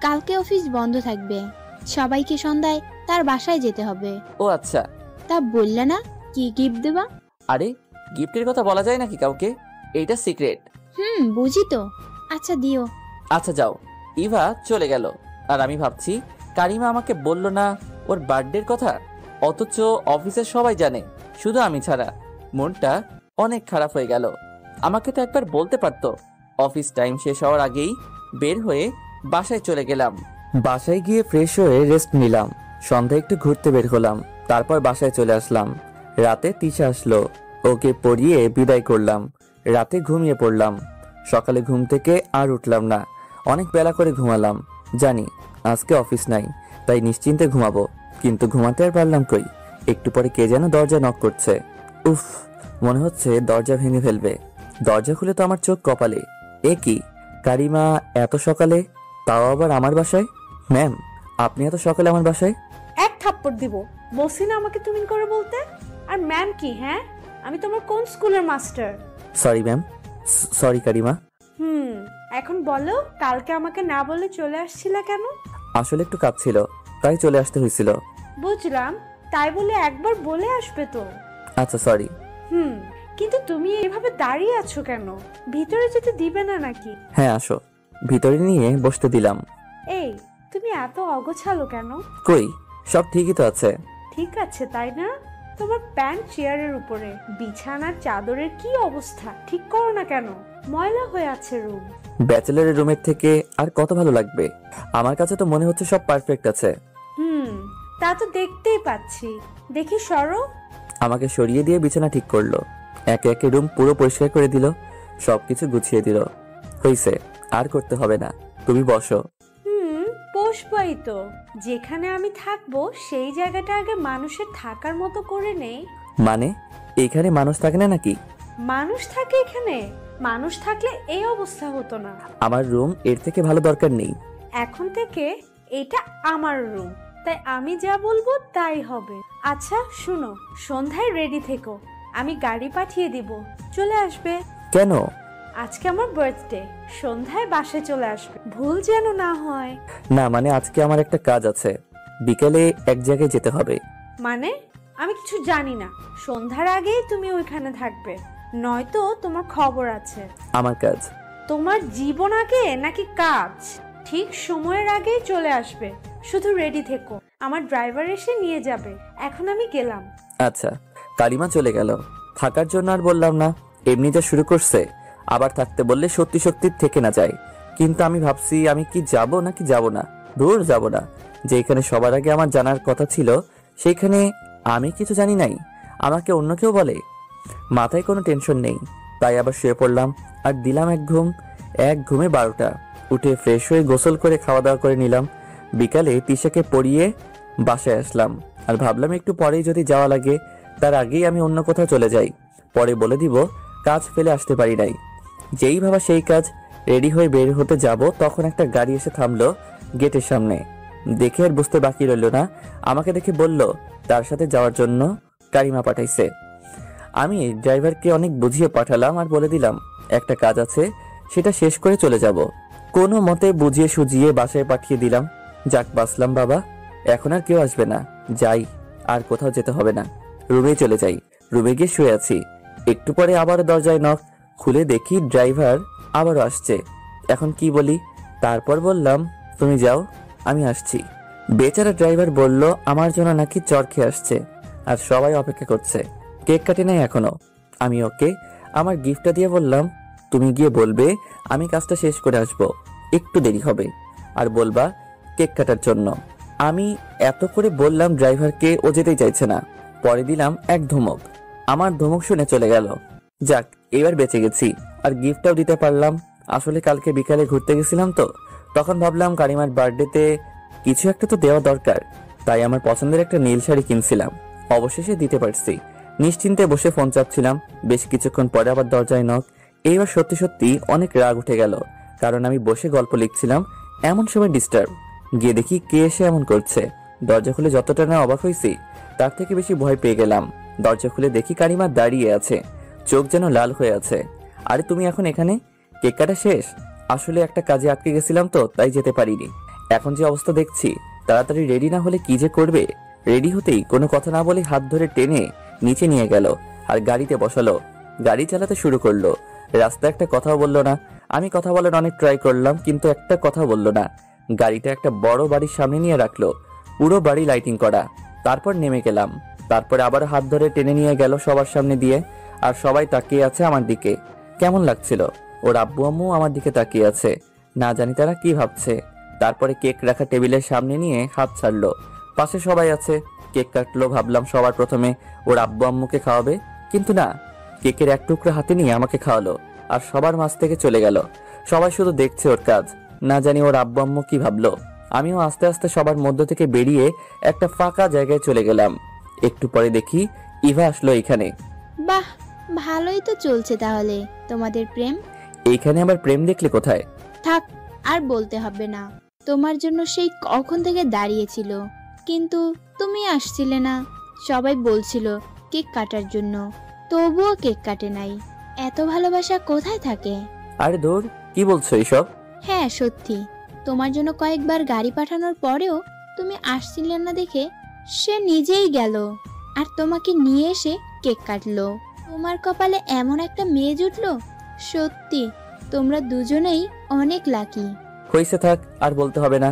কালকে অফিস বন্ধ থাকবে, সবাইকে সন্ধ্যায় তার বাসায় যেতে হবে। ও আচ্ছা। তা বললে না কি গিফট দেবা? আরে গিফটের কথা বলা যায় নাকি কাউকে? এইটা সিক্রেট। বুঝি তো। আচ্ছা দিও। আচ্ছা যাও। ইভা চলে গেল, আর আমি ভাবছি কারিমা আমাকে বলল না ওর বার্থডের কথা, অথচ অফিসের সবাই জানে, শুধু আমি ছাড়া। মনটা অনেক খারাপ হয়ে গেল। আমাকে তো একবার বলতে পারতো। অফিস টাইম শেষ হওয়ার আগেই বের হয়ে বাসায় চলে গেলাম। বাসায় গিয়ে ফ্রেশ হয়ে রেস্ট নিলাম। সন্ধ্যায় একটু ঘুরতে বের হলাম, তারপর বাসায় চলে আসলাম। রাতে তিশা আসলো, ওকে পড়িয়ে বিদায় করলাম। রাতে ঘুমিয়ে পড়লাম। সকালে ঘুম থেকে আর উঠলাম না, অনেক বেলা করে ঘুমালাম। জানি আজকে অফিস নাই, তাই নিশ্চিন্তে ঘুমাবো, কিন্তু ঘুমাতে আর পারলাম কই। একটু পরে কে যেন দরজা নক করছে। উফ, মনে হচ্ছে দরজা ভেঙে ফেলবে। দরজা খুলে তো আমার চোখ কপালে। এ কি, কারিমা এত সকালে, তাও আবার আমার বাসায়? ম্যাম, আপনি এত সকালে আমার বাসায়? এক থাপ্পড় দিব। বলছি না আমাকে তুমি করে বলতে। আর ম্যাম কি? হ্যাঁ, আমি তোমার কোন স্কুলের মাস্টার? সরি ম্যাম, সরি কারিমা। হুম, এখন বলো কালকে আমাকে না বলে চলে আসছিলা কেন? আসলে একটু কাজ ছিল, তাই চলে আসতে হয়েছিল। বুঝলাম, তাই বলে একবার বলে আসবে তো। আচ্ছা সরি। হুম, কিন্তু তুমি এভাবে দাঁড়িয়ে আছো কেন? ভিতরে যেতে দিবে না নাকি? হ্যাঁ আসো, ভিতরে নিয়ে বসতে দিলাম। এই, তুমি এত অগোছালো কেন? কই, সব ঠিকই তো আছে। ঠিক আছে তাই না? তোমার প্যান্ট চেয়ারের উপরে, বিছানার চাদরের কি অবস্থা, ঠিক করো না কেন? ময়লা হয়ে আছে রুম। ব্যাচেলারের রুমের থেকে আর কত ভালো লাগবে? আমার কাছে তো মনে হচ্ছে সব পারফেক্ট আছে। হুম, তা তো দেখতেই পাচ্ছি। দেখি সরো। আমাকে সরিয়ে দিয়ে বিছানা ঠিক করলো, একে একে রুম পুরো পরিষ্কার করে দিল, সবকিছু গুছিয়ে দিল। হইছে, আর করতে হবে না, তুমি বসো। হুম, পোষবাই তো। যেখানে আমি থাকবো সেই জায়গাটা আগে মানুষের থাকার মতো করে নেই। মানে এখানে মানুষ থাকে না নাকি? মানুষ থাকে এখানে? মানুষ থাকলে এই অবস্থা হতো না। আমার রুম এর থেকে ভালো দরকার নেই। এখন থেকে এটা আমার রুম, তাই আমি যা বলবো তাই হবে। আচ্ছা শুনো, সন্ধ্যায় রেডি থেকো, আমি গাড়ি পাঠিয়ে দিব, চলে আসবে। কেন? আজকে আমার বার্থডে, সন্ধ্যায় বাসায় চলে আসবে, ভুল যেন না হয়। না মানে আজকে আমার একটা কাজ আছে, বিকেলে এক জায়গায় যেতে হবে। মানে? আমি কিছু জানি না, সন্ধ্যার আগেই তুমি ওইখানে থাকবে, নয়তো তোমার খবর আছে। আমার কাজ। তোমার জীবন আগে নাকি কাজ? ঠিক সময়ের আগেই চলে আসবে, শুধু রেডি থেকো, আমার ড্রাইভার এসে নিয়ে যাবে। এখন আমি গেলাম। আচ্ছা। কালিমা চলে গেল, থাকার জন্য আর বললাম না, এমনি যা শুরু করছে, আবার থাকতে বললে সত্যি সত্যি থেকে না যায়। কিন্তু আমি ভাবছি আমি কি যাব নাকি যাব না। দূর যাব না, যেখানে সবার আগে আমার জানার কথা ছিল সেইখানে আমি কিছু জানি নাই, আমাকে অন্য কেউ বলে। মাথায় কোনো টেনশন নেই, তাই আবার শুয়ে পড়লাম আর দিলাম এক ঘুম। এক ঘুমে 12টা। উঠে ফ্রেশ হয়ে গোসল করে খাওয়া দাওয়া করে নিলাম। বিকালে তিশাকে পড়িয়ে বাসায় আসলাম আর ভাবলাম একটু পরেই যদি যাওয়া লাগে, তার আগেই আমি অন্য কোথাও চলে যাই, পরে বলে দিব কাজ ফেলে আসতে পারি নাই। যেই ভাবা সেই কাজ। রেডি হয়ে বের হতে যাব, তখন একটা গাড়ি এসে থামলো গেটের সামনে। দেখে আর বুঝতে বাকি রইল না, আমাকে দেখে বলল তার সাথে যাওয়ার জন্য কারিমা পাঠাইছে। আমি ড্রাইভারকে অনেক বুঝিয়ে পাঠালাম আর বলে দিলাম একটা কাজ আছে, সেটা শেষ করে চলে যাব। কোনো মতে বুঝিয়ে সুজিয়ে বাসায় পাঠিয়ে দিলাম। যাক বাঁচলাম বাবা, এখন আর কেউ আসবে না, যাই, আর কোথাও যেতে হবে না। রুমে চলে যাই। রুমে গিয়ে শুয়ে আছি, একটু পরে আবার দরজায় নক, খুলে দেখি ড্রাইভার আবারও আসছে। এখন কি বলি? তারপর বললাম তুমি যাও, আমি আসছি। বেচারা ড্রাইভার বলল আমার জন্য নাকি জ্বর খেয়ে আসছে আর সবাই অপেক্ষা করছে, কেক কাটে নাই এখনো। আমি ওকে আমার গিফটটা দিয়ে বললাম তুমি গিয়ে বলবে আমি কাজটা শেষ করে আসবো, একটু দেরি হবে, আর বলবা কেক কাটার জন্য। আমি এত করে বললাম ড্রাইভারকে, ও যেতেই চাইছে না। পরে দিলাম এক ধমক, আমার ধমক শুনে চলে গেল। যাক, এবার বেঁচে গেছি আর গিফটটাও দিতে পারলাম। আসলে কালকে বিকালে ঘুরতে গেছিলাম তো, তখন ভাবলাম কারিমার বার্থডেতে কিছু একটা তো দেওয়া দরকার, তাই আমার পছন্দের একটা নীল শাড়ি কিনছিলাম, অবশেষে দিতে পারছি। নিশ্চিন্তে বসে ফোন চাপছিলাম, বেশ কিছুক্ষণ পরে আবার দরজায় নক। এইবার সত্যি সত্যি অনেক রাগ উঠে গেল, কারণ আমি বসে গল্প লিখছিলাম, এমন সময় ডিস্টার্ব। গিয়ে দেখি কে এসে এমন করছে। দরজা খুলে যতটা না অবাক হয়েছি, তার থেকে বেশি ভয় পেয়ে গেলাম। দরজা খুলে দেখি কারিমা দাঁড়িয়ে আছে, চোখ যেন লাল হয়ে আছে। আরে তুমি এখন এখানে? কেক কাটা শেষ? আসলে একটা কাজে আটকে গেছিলাম তো, তাই যেতে পারিনি। এখন যে অবস্থা দেখছি, তাড়াতাড়ি রেডি না হলে কি যে করবে। রেডি হতেই কোনো কথা না বলে হাত ধরে টেনে নিচে নিয়ে গেল আর গাড়িতে বসালো। গাড়ি চালাতে শুরু করলো, রাস্তায় একটা কথাও বললো না। আমি কথা বলার অনেক ট্রাই করলাম, কিন্তু একটা কথা বললো না। গাড়িটা একটা বড় বাড়ির সামনে নিয়ে রাখলো, পুরো বাড়ি লাইটিং করা। তারপর নেমে গেলাম, তারপরে আবার হাত ধরে টেনে নিয়ে গেল সবার সামনে দিয়ে, আর সবাই তাকিয়ে আছে আমার দিকে। কেমন লাগছিল? ওর আব্বু আম্মু আমার দিকে তাকিয়ে আছে, না জানি তারা কি ভাবছে। তারপরে কেক রাখা টেবিলের সামনে নিয়ে হাত ছাড়লো, পাশে সবাই আছে। কেক কাটলো, ভাবলাম সবার প্রথমে ওর আব্বু আম্মুকে খাওয়াবে, কিন্তু না, কেকের এক টুকরো হাতে নিয়ে আমাকে খাওয়ালো আর সবার মাঝ থেকে চলে গেল। সবাই শুধু দেখছে ওর কাজ, না জানি ওর আব্বু আম্মু কি ভাবলো। আমিও আস্তে আস্তে সবার মধ্য থেকে বেরিয়ে একটা ফাঁকা জায়গায় চলে গেলাম। একটু পরে দেখি ইভা আসলো এখানে। বাহ, ভালোই তো চলছে তাহলে তোমাদের প্রেম। এইখানে আবার প্রেম দেখলে কোথায়? থাক, আর বলতে হবে না। তোমার জন্য সেই কখন থেকে দাঁড়িয়েছিল, কিন্তু তুমি আসছিলে না। সবাই বলছিল কেক কাটার জন্য, তবুও কেক কাটে নাই। এত ভালোবাসা কোথায় থাকে? আরে দূর, কি বলছো এইসব? হ্যাঁ সত্যি, তোমার জন্য কয়েকবার গাড়ি পাঠানোর পরেও তুমি আসছিলে না দেখে সে নিজেই গেল আর তোমাকে নিয়ে এসে কেক কাটলো। তোমার কপালে এমন একটা মেয়ে জুটলো। সত্যি তোমরা দুজনেই অনেক লাকি। হইছে, থাক, আর বলতে হবে না।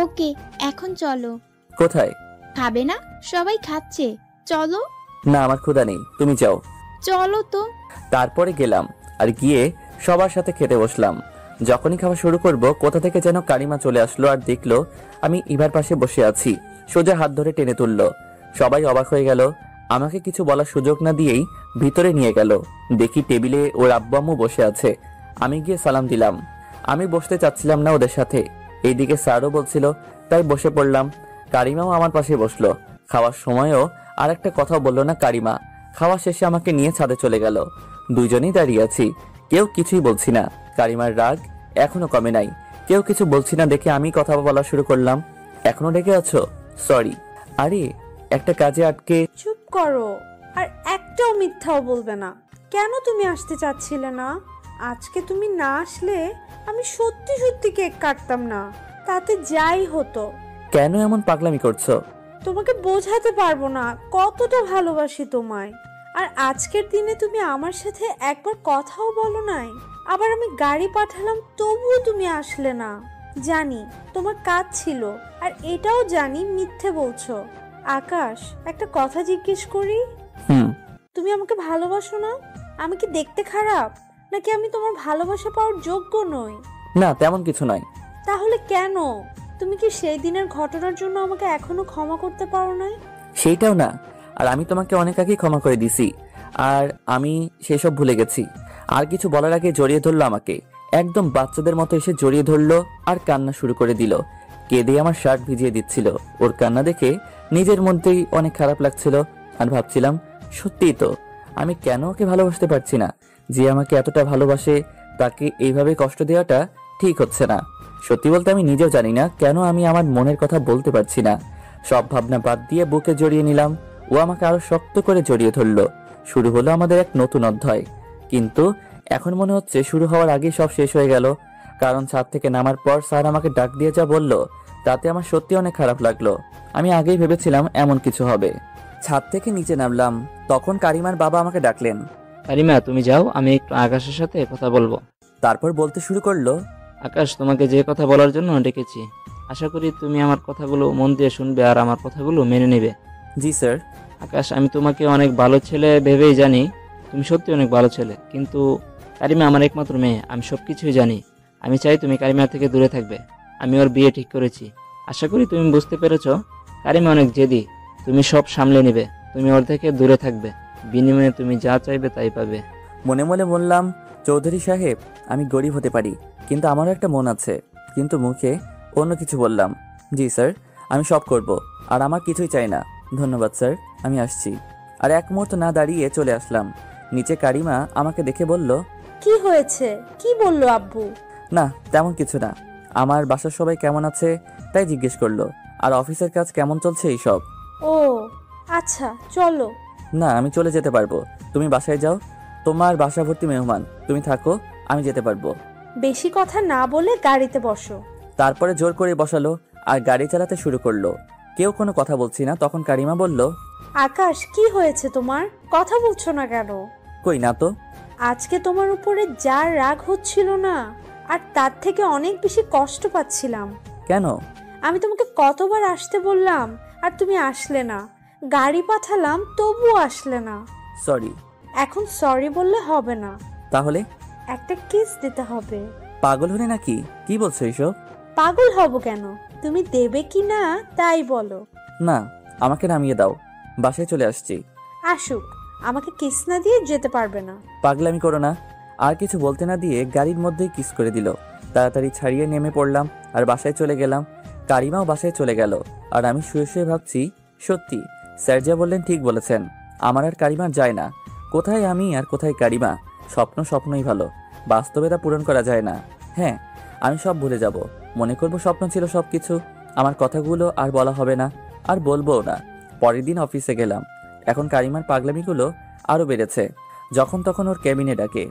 ওকে, এখন চলো। কোথায়? খাবে না? সবাই খাচ্ছে, চলো। না, আমার ক্ষুধা নেই, তুমি যাও। চলো তো। তারপরে গেলাম আর গিয়ে সবার সাথে খেতে বসলাম। যখনই খাওয়া শুরু করব, কোথা থেকে যেন কারিমা চলে আসলো আর দেখলো আমি ইভার পাশে বসে আছি। সোজা হাত ধরে টেনে তুললো। সবাই অবাক হয়ে গেল। আমাকে কিছু বলার সুযোগ না দিয়েই ভিতরে নিয়ে গেল। দেখি টেবিলে ওর আব্বু আম্মু বসে আছে। আমি গিয়ে সালাম দিলাম। আমি বসতে চাচ্ছিলাম না ওদের সাথে, এইদিকে স্যারও বলছিল, তাই বসে পড়লাম। কারিমাও আমার পাশে বসলো। খাওয়ার সময়ও আর একটা কথাও বললো না কারিমা। খাওয়া শেষে আমাকে নিয়ে ছাদে চলে গেল। দুইজনেই দাঁড়িয়ে আছি, কেউ কিছুই বলছি না। কারিমার রাগ এখনো কমে নাই। কেউ কিছু বলছি না দেখে আমি কথা বলা শুরু করলাম। এখনো ডেকে আছো? সরি। আরে একটা কাজে আটকে। চুপ করো, আর একটাও মিথ্যাও বলবে না। কেন তুমি আসতে চাচ্ছিলে না? আজকে তুমি না আসলে আমি সত্যি সত্যি কেক কাটতাম না, তাতে যাই হতো। কেন এমন পাগলামি করছো? তোমাকে বোঝাতে পারবো না কতটা ভালোবাসি তোমায়। আর আজকের দিনে তুমি আমার সাথে একবার কথাও বলো নাই। আবার আমি গাড়ি পাঠালাম তবুও তুমি আসলে না। জানি তোমার কাজ ছিল, আর এটাও জানি মিথ্যে বলছো। আকাশ, একটা কথা জিজ্ঞেস করি? তুমি আমাকে ভালোবাসো না? আমি কি দেখতে খারাপ, নাকি আমি তোমার ভালোবাসা পাওয়ার যোগ্য নই? না, তেমন কিছু নয়। তাহলে কেন? তুমি কি সেই দিনের ঘটনার জন্য আমাকে এখনো ক্ষমা করতে পারো নাই? সেইটাও না, আর আমি তোমাকে অনেক আগেই ক্ষমা করে দিছি, আর আমি সেসব ভুলে গেছি। আর কিছু বলার আগে জড়িয়ে ধরলো আমাকে, একদম বাচ্চাদের মতো এসে জড়িয়ে ধরলো আর কান্না শুরু করে দিল। কেঁদে আমার শার্ট ভিজিয়ে দিচ্ছিল। ওর কান্না দেখে নিজের মধ্যেই অনেক খারাপ লাগছিল আর ভাবছিলাম, সত্যিই তো আমি কেন ওকে ভালোবাসতে পারছি না। যে আমাকে এতটা ভালোবাসে তাকে এইভাবে কষ্ট দেওয়াটা ঠিক হচ্ছে না। সত্যি বলতে আমি নিজেও জানি না কেন আমি আমার মনের কথা বলতে পারছি না। সব ভাবনা বাদ দিয়ে বুকে জড়িয়ে নিলাম। ও আমাকে আরো শক্ত করে জড়িয়ে ধরলো। শুরু হলো আমাদের এক নতুন অধ্যায়। কিন্তু এখন মনে হচ্ছে শুরু হওয়ার আগেই সব শেষ হয়ে গেল। কারণ ছাদ থেকে নামার পর স্যার আমাকে ডাক দিয়ে যা বলল, তাতে আমার সত্যি অনেক খারাপ লাগলো। আমি আগেই ভেবেছিলাম এমন কিছু হবে। ছাদ থেকে নিচে নামলাম, তখন কারিমার বাবা আমাকে ডাকলেন। কারিমা, তুমি যাও, আমি একটু আকাশের সাথে কথা বলবো। তারপর বলতে শুরু করলো, আকাশ, তোমাকে যে কথা বলার জন্য ডেকেছি, আশা করি তুমি আমার কথাগুলো মন দিয়ে শুনবে আর আমার কথাগুলো মেনে নেবে। জি স্যার। আকাশ, আমি তোমাকে অনেক ভালো ছেলে ভেবেই জানি, তুমি সত্যি অনেক ভালো ছেলে। কিন্তু কারিমা আমার একমাত্র মেয়ে, আমি সব কিছুই জানি। আমি চাই তুমি কারিমা থেকে দূরে থাকবে। আমি ওর বিয়ে ঠিক করেছি। আশা করি তুমি বুঝতে পেরেছো। কারিমা অনেক জেদি, তুমি সব সামলে নেবে। তুমি ওর থেকে দূরে থাকবে, বিনিময়ে তুমি যা চাইবে তাই পাবে। মনে মনে বললাম, চৌধুরী সাহেব, আমি গরিব হতে পারি, কিন্তু আমারও একটা মন আছে। কিন্তু মুখে অন্য কিছু বললাম। জি স্যার, আমি সব করব, আর আমার কিছুই চাই না। ধন্যবাদ স্যার, আমি আসছি। আর এক মুহূর্ত না দাঁড়িয়ে চলে আসলাম। নিচে কারিমা আমাকে দেখে বলল, কি হয়েছে? কি বললো আব্বু? না তেমন কিছু না, আমার বাসার সবাই কেমন আছে তাই জিজ্ঞেস করলো, আর অফিসের কাজ কেমন চলছে এইসব। ও আচ্ছা, চলো। না, আমি চলে যেতে পারবো, তুমি বাসায় যাও। তোমার বাসা ভর্তি মেহমান, তুমি থাকো, আমি যেতে পারবো। বেশি কথা না বলে গাড়িতে বসো। তারপরে জোর করে বসালো আর গাড়ি চালাতে শুরু করলো। কেউ কোনো কথা বলছি না। তখন কারিমা বলল, আকাশ, কি হয়েছে তোমার? কথা বলছো না কেন? কই না তো। আজকে তোমার উপরে যা রাগ হচ্ছিল না, আর তার থেকে অনেক বেশি কষ্ট পাচ্ছিলাম। কেন? আমি তোমাকে কতবার আসতে বললাম আর তুমি আসলে না। গাড়ি পাঠালাম তবুও আসলে না। সরি। এখন সরি বললে হবে না, তাহলে? একটা কিস দিতে হবে। পাগল হলে নাকি? কি বলছো এইসব? পাগল হব কেন? তুমি দেবে কি না তাই বলো। না, আমাকে নামিয়ে দাও, বাসায় চলে আসছি। আসুক, আমাকে কিস না দিয়ে যেতে পারবে না। পাগলামি করো না। আর কিছু বলতে না দিয়ে গাড়ির মধ্যেই কিস করে দিল। তাড়াতাড়ি ছাড়িয়ে নেমে পড়লাম আর বাসায় চলে গেলাম। কারিমাও বাসায় চলে গেল। আর আমি শুয়ে শুয়ে ভাবছি, সত্যি স্যার যা বললেন ঠিক বলেছেন। আমার আর কারিমা যায় না। কোথায় আমি আর কোথায় কারিমা? স্বপ্ন স্বপ্নই ভালো, বাস্তবে তা পূরণ করা যায় না। হ্যাঁ, আমি সব ভুলে যাব, মনে করব স্বপ্ন ছিল সবকিছু। আমার কথাগুলো আর বলা হবে না, আর বলবোও না। পরের দিন অফিসে গেলাম। এখন কারিমার পাগলামিগুলো আরও বেড়েছে। যখন তখন ওর ক্যাবিনে ডাকে,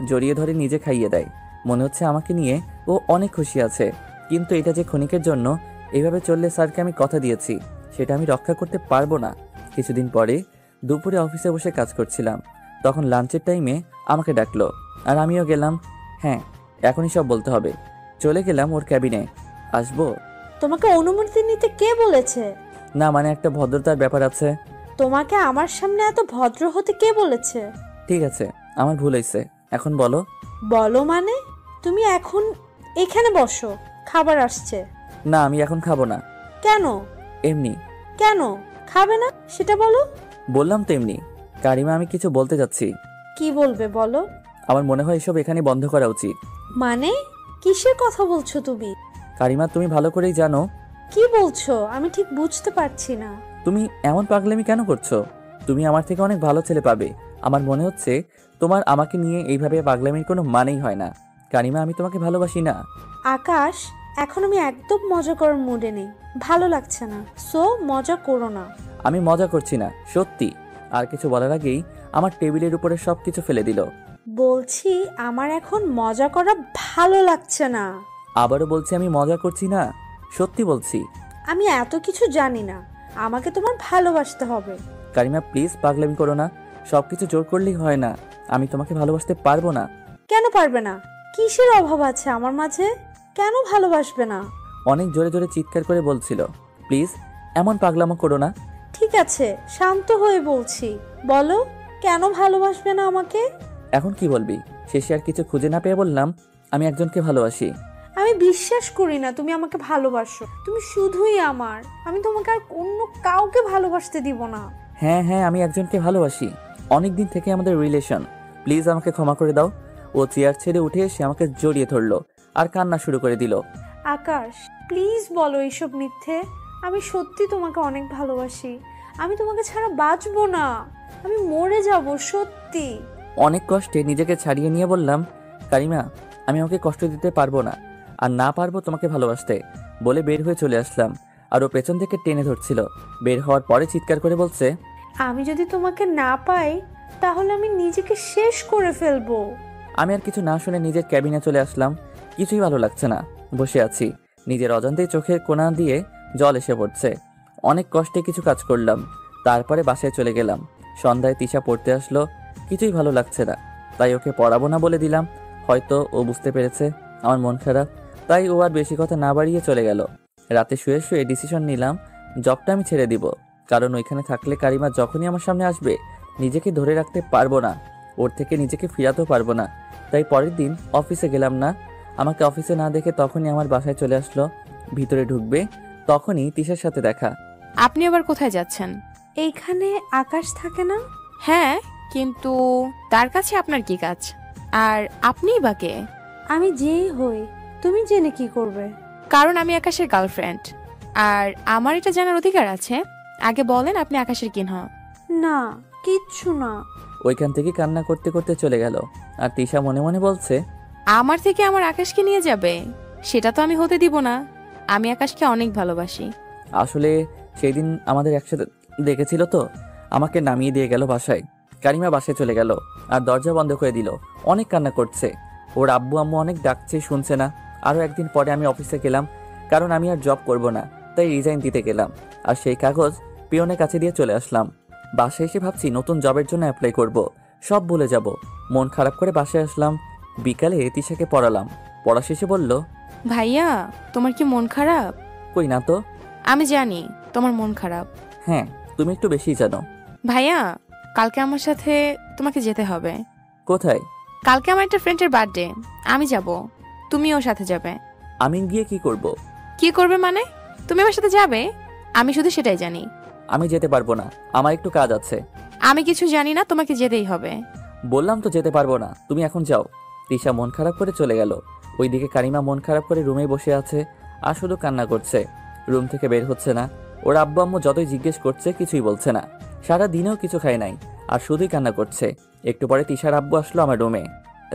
জড়িয়ে ধরে নিজে খাইয়ে দেয়। মনে হচ্ছে আমাকে নিয়ে ও অনেক খুশি আছে। কিন্তু এটা যে ক্ষণিকের জন্য, এভাবে চললে স্যারকে আমি কথা দিয়েছি সেটা আমি রক্ষা করতে পারবো না। কিছুদিন পরে দুপুরে অফিসে বসে কাজ করছিলাম, তখন লাঞ্চের টাইমে আমাকে ডাকলো আর আমিও গেলাম। হ্যাঁ, এখনই সব বলতে হবে। চলে গেলাম ওর ক্যাবিনে। আসবো? তোমাকে অনুমতি নিতে কে বলেছে? না মানে একটা ভদ্রতার ব্যাপার আছে। তোমাকে আমার সামনে এত ভদ্র হতে কে বলেছে? ঠিক আছে, আমার ভুল হয়েছে, এখন বলো। বলো মানে? তুমি এখন এখানে বসো, খাবার আসছে। না, আমি এখন খাবো না। কেন? এমনি। কেন খাবে না সেটা বলো। বললাম তো এমনি। কারিমা, আমি কিছু বলতে যাচ্ছি। কি বলবে বলো। আমার মনে হয় এসব এখানে বন্ধ করা উচিত। মানে কিসের কথা বলছো তুমি? কারিমা, তুমি ভালো করেই জানো। কি বলছো আমি ঠিক বুঝতে পারছি না। তুমি এমন পাগলামি কেন করছো? তুমি আমার থেকে অনেক ভালো ছেলে পাবে। আমার মনে হচ্ছে তোমার আমাকে নিয়ে এইভাবে পাগলামির কোনো মানেই হয় না। কারিমা, আমি তোমাকে ভালোবাসি না। আকাশ, এখন আমি একদম মজা করার মুডে নেই, ভালো লাগছে না, সো মজা করো না। আমি মজা করছি না, সত্যি। আর কিছু বলার আগেই আমার টেবিলের উপরে সবকিছু ফেলে দিল। বলছি আমার এখন মজা করা ভালো লাগছে না। আবারও বলছি আমি মজা করছি না, সত্যি বলছি। আমি এত কিছু জানি না, আমাকে তোমার ভালোবাসতে হবে। কারিমা, প্লিজ পাগলামি করো না। সবকিছু জোর করলেই হয় না। আমি তোমাকে ভালোবাসতে পারবো না। কেন পারবে না? কিসের অভাব আছে আমার মাঝে? কেন ভালোবাসবে না? অনেক জোরে জোরে চিৎকার করে বলছিল। প্লিজ এমন পাগলামো করো না। ঠিক আছে, শান্ত হয়ে বলছি, বলো কেন ভালোবাসবে না আমাকে? এখন কি বলবি? শেষে আর কিছু খুঁজে না পেয়ে বললাম, আমি একজনকে ভালোবাসি। আমি বিশ্বাস করি না তুমি আমাকে ভালোবাসো। তুমি শুধুই আমার, আমি তোমাকে আর অন্য কাউকে ভালোবাসতে দিব না। হ্যাঁ হ্যাঁ, আমি একজনকে ভালোবাসি। অনেকদিন থেকে আমাদের রিলেশন। প্লিজ আমাকে ক্ষমা করে দাও। ও চেয়ার ছেড়ে উঠে এসে আমাকে জড়িয়ে ধরলো আর কান্না শুরু করে দিল। আকাশ, প্লিজ বলো এইসব মিথ্যে। আমি সত্যি তোমাকে অনেক ভালোবাসি। আমি তোমাকে ছাড়া বাঁচবো না, আমি মরে যাব সত্যি। অনেক কষ্টে নিজেকে ছাড়িয়ে নিয়ে বললাম, কারিমা, আমি ওকে কষ্ট দিতে পারবো না, আর না পারবো তোমাকে ভালোবাসতে। বলে বের হয়ে চলে আসলাম। আর ও পেছন থেকে টেনে ধরছিল। বের হওয়ার পরে চিৎকার করে বলছে, আমি যদি তোমাকে না পাই তাহলে আমি নিজেকে শেষ করে ফেলবো। আমি আর কিছু না শুনে নিজের ক্যাবিনে চলে আসলাম। কিছুই ভালো লাগছে না, বসে আছি। নিজের অজান্তেই চোখের কোণা দিয়ে জল এসে পড়ছে। অনেক কষ্টে কিছু কাজ করলাম, তারপরে বাসায় চলে গেলাম। সন্ধ্যায় তিশা পড়তে আসলো। কিছুই ভালো লাগছে না, তাই ওকে পড়াবো না বলে দিলাম। হয়তো ও বুঝতে পেরেছে আমার মন খারাপ, তাই ও আর বেশি কথা না বাড়িয়ে চলে গেল। রাতে শুয়ে শুয়ে ডিসিশন নিলাম, জবটা আমি ছেড়ে দিব। কারণ ওইখানে থাকলে কারিমা যখনই আমার সামনে আসবে নিজেকে ধরে রাখতে পারবো না, ওর থেকে নিজেকে ফিরাতেও পারবো না। তাই পরের দিন অফিসে গেলাম না। আমাকে অফিসে না দেখে তখনই আমার বাসায় চলে আসলো। ভিতরে ঢুকবে তখনই তিশার সাথে দেখা। আপনি আবার কোথায় যাচ্ছেন? এইখানে আকাশ থাকে না? হ্যাঁ, কিন্তু তার কাছে আপনার কি কাজ? আর আপনিই বা কে? আমি যেই হই তুমি জেনে কি করবে? কারণ আমি আকাশের গার্লফ্রেন্ড, আর আমার এটা জানার অধিকার আছে। আগে বলেন আপনি আকাশের কিন হন। না, কিচ্ছু না। ওইখান থেকে কান্না করতে করতে চলে গেল। আর তিশা মনে মনে বলছে, আমার থেকে আমার আকাশকে নিয়ে যাবে? সেটা তো আমি হতে দিব না। আমি আকাশকে অনেক ভালোবাসি। আসলে সেই দিন আমাদের একসাথে দেখেছিল তো, আমাকে নামিয়ে দিয়ে গেল বাসায়। কারিমা বাসায় চলে গেল আর দরজা বন্ধ করে দিল। অনেক কান্না করছে। ওর আব্বু আম্মু অনেক ডাকছে, শুনছে না। আরও একদিন পরে আমি অফিসে গেলাম, কারণ আমি আর জব করব না, তাই রিজাইন দিতে গেলাম। আর সেই কাগজ পিয়নের কাছে দিয়ে চলে আসলাম। বাসায় এসে ভাবছি নতুন জবের জন্য অ্যাপ্লাই করব, সব ভুলে যাব। মন খারাপ করে বাসায় আসলাম। বিকালে তিশাকে পড়ালাম। পড়া শেষে বলল, ভাইয়া, তোমার কি মন খারাপ? কই না তো। আমি জানি তোমার মন খারাপ। হ্যাঁ, তুমি একটু বেশিই জানো। ভাইয়া, কালকে আমার সাথে তোমাকে যেতে হবে। কোথায়? কালকে আমার একটা ফ্রেন্ডের বার্থডে, আমি যাব, তুমিও সাথে যাবে। আমি গিয়ে কি করব? কি করবে মানে? তুমি আমার সাথে যাবে, আমি শুধু সেটাই জানি। আমি যেতে পারবো না, আমার একটু কাজ আছে। আমি কিছু জানি না, তোমাকে যেতেই হবে। বললাম তো যেতে পারবো না, তুমি এখন যাও। তিশা মন খারাপ করে চলে গেল। ওইদিকে কারিমা মন খারাপ করে রুমে বসে আছে আর শুধু কান্না করছে। রুম থেকে বের হচ্ছে না। ওর আব্বু আম্মু যতই জিজ্ঞেস করছে কিছুই বলছে না। সারা দিনেও কিছু খায় নাই আর শুধুই কান্না করছে। একটু পরে তিশার আব্বু আসলো আমার রুমে।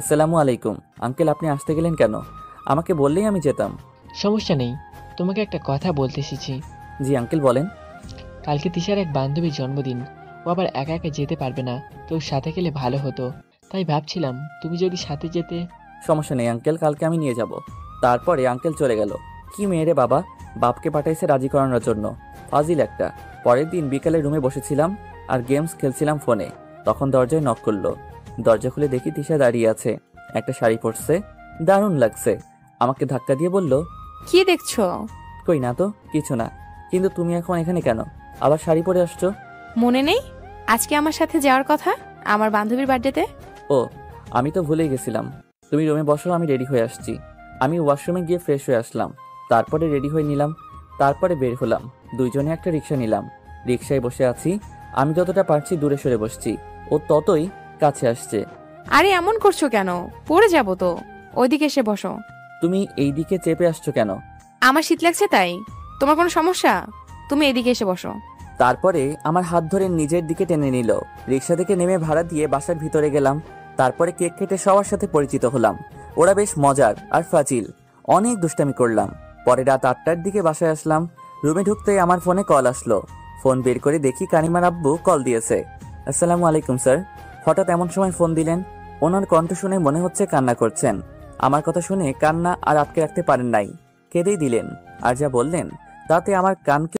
আসসালামু আলাইকুম আঙ্কেল, আপনি আসতে গেলেন কেন? আমাকে বললেই আমি যেতাম। সমস্যা নেই, তোমাকে একটা কথা বলতে এসেছি। জি আঙ্কেল, বলেন। কালকে তিশার এক বান্ধবীর জন্মদিন, ও আবার একা একা যেতে পারবে না, কেউ সাথে গেলে ভালো হতো। তাই ভাবছিলাম তুমি যদি সাথে যেতে। সমস্যা নেই আঙ্কেল, কালকে আমি নিয়ে যাব। তারপরে আঙ্কেল চলে গেল। কি মেয়েরে বাবা, বাপকে পাঠাইছে রাজি করানোর জন্য, ফাজিল একটা। পরের দিন বিকালে রুমে বসেছিলাম আর গেমস খেলছিলাম ফোনে, তখন দরজায় নক করলো। দরজা খুলে দেখি তিশা দাঁড়িয়ে আছে, একটা শাড়ি পরছে, দারুণ লাগছে। আমাকে ধাক্কা দিয়ে বলল, কি দেখছো? কই না তো, কিছু না। কিন্তু তুমি এখন এখানে কেন, আবার শাড়ি পরে আসছো? মনে নেই আজকে আমার সাথে যাওয়ার কথা আমার বান্ধবীর বার্থডেতে? ও, আমি তো ভুলেই গেছিলাম। তুমি রুমে বসো, আমি রেডি হয়ে আসছি। আমি ওয়াশরুমে গিয়ে ফ্রেশ হয়ে আসলাম, তারপরে রেডি হয়ে নিলাম, তারপরে বের হলাম। দুইজনে একটা রিক্সা নিলাম, রিক্সায় বসে আছি। আমি যতটা পারছি দূরে সরে বসছি, ও ততই কাছে আসছে। আরে এমন করছো কেন, পড়ে যাবো তো। ওইদিকে এসে বসো। তুমি এই দিকে চেপে আসছো কেন? আমার শীত লাগছে তাই। তোমার কোনো সমস্যা? তুমি এদিকে এসে বসো। তারপরে আমার হাত ধরে নিজের দিকে টেনে নিল। রিক্সা থেকে নেমে ভাড়া দিয়ে বাসার ভিতরে গেলাম। তারপরে কেক কেটে সবার সাথে পরিচিত হলাম। ওরা বেশ মজার আর ফাজিল, অনেক দুষ্টামি করলাম। পরে রাত 8টার দিকে বাসায় আসলাম। রুমে ঢুকতেই আমার ফোনে কল আসলো। ফোন বের করে দেখি কানিমার আব্বু কল দিয়েছে। আসসালামু আলাইকুম স্যার। হঠাৎ এমন সময় ফোন দিলেন? ওনার কণ্ঠ শুনে মনে হচ্ছে কান্না করছেন। আমার কথা শুনে কান্না আর আটকে রাখতে পারেন নাই, কেঁদেই দিলেন। আর যা বললেন তাতে আমার কানকে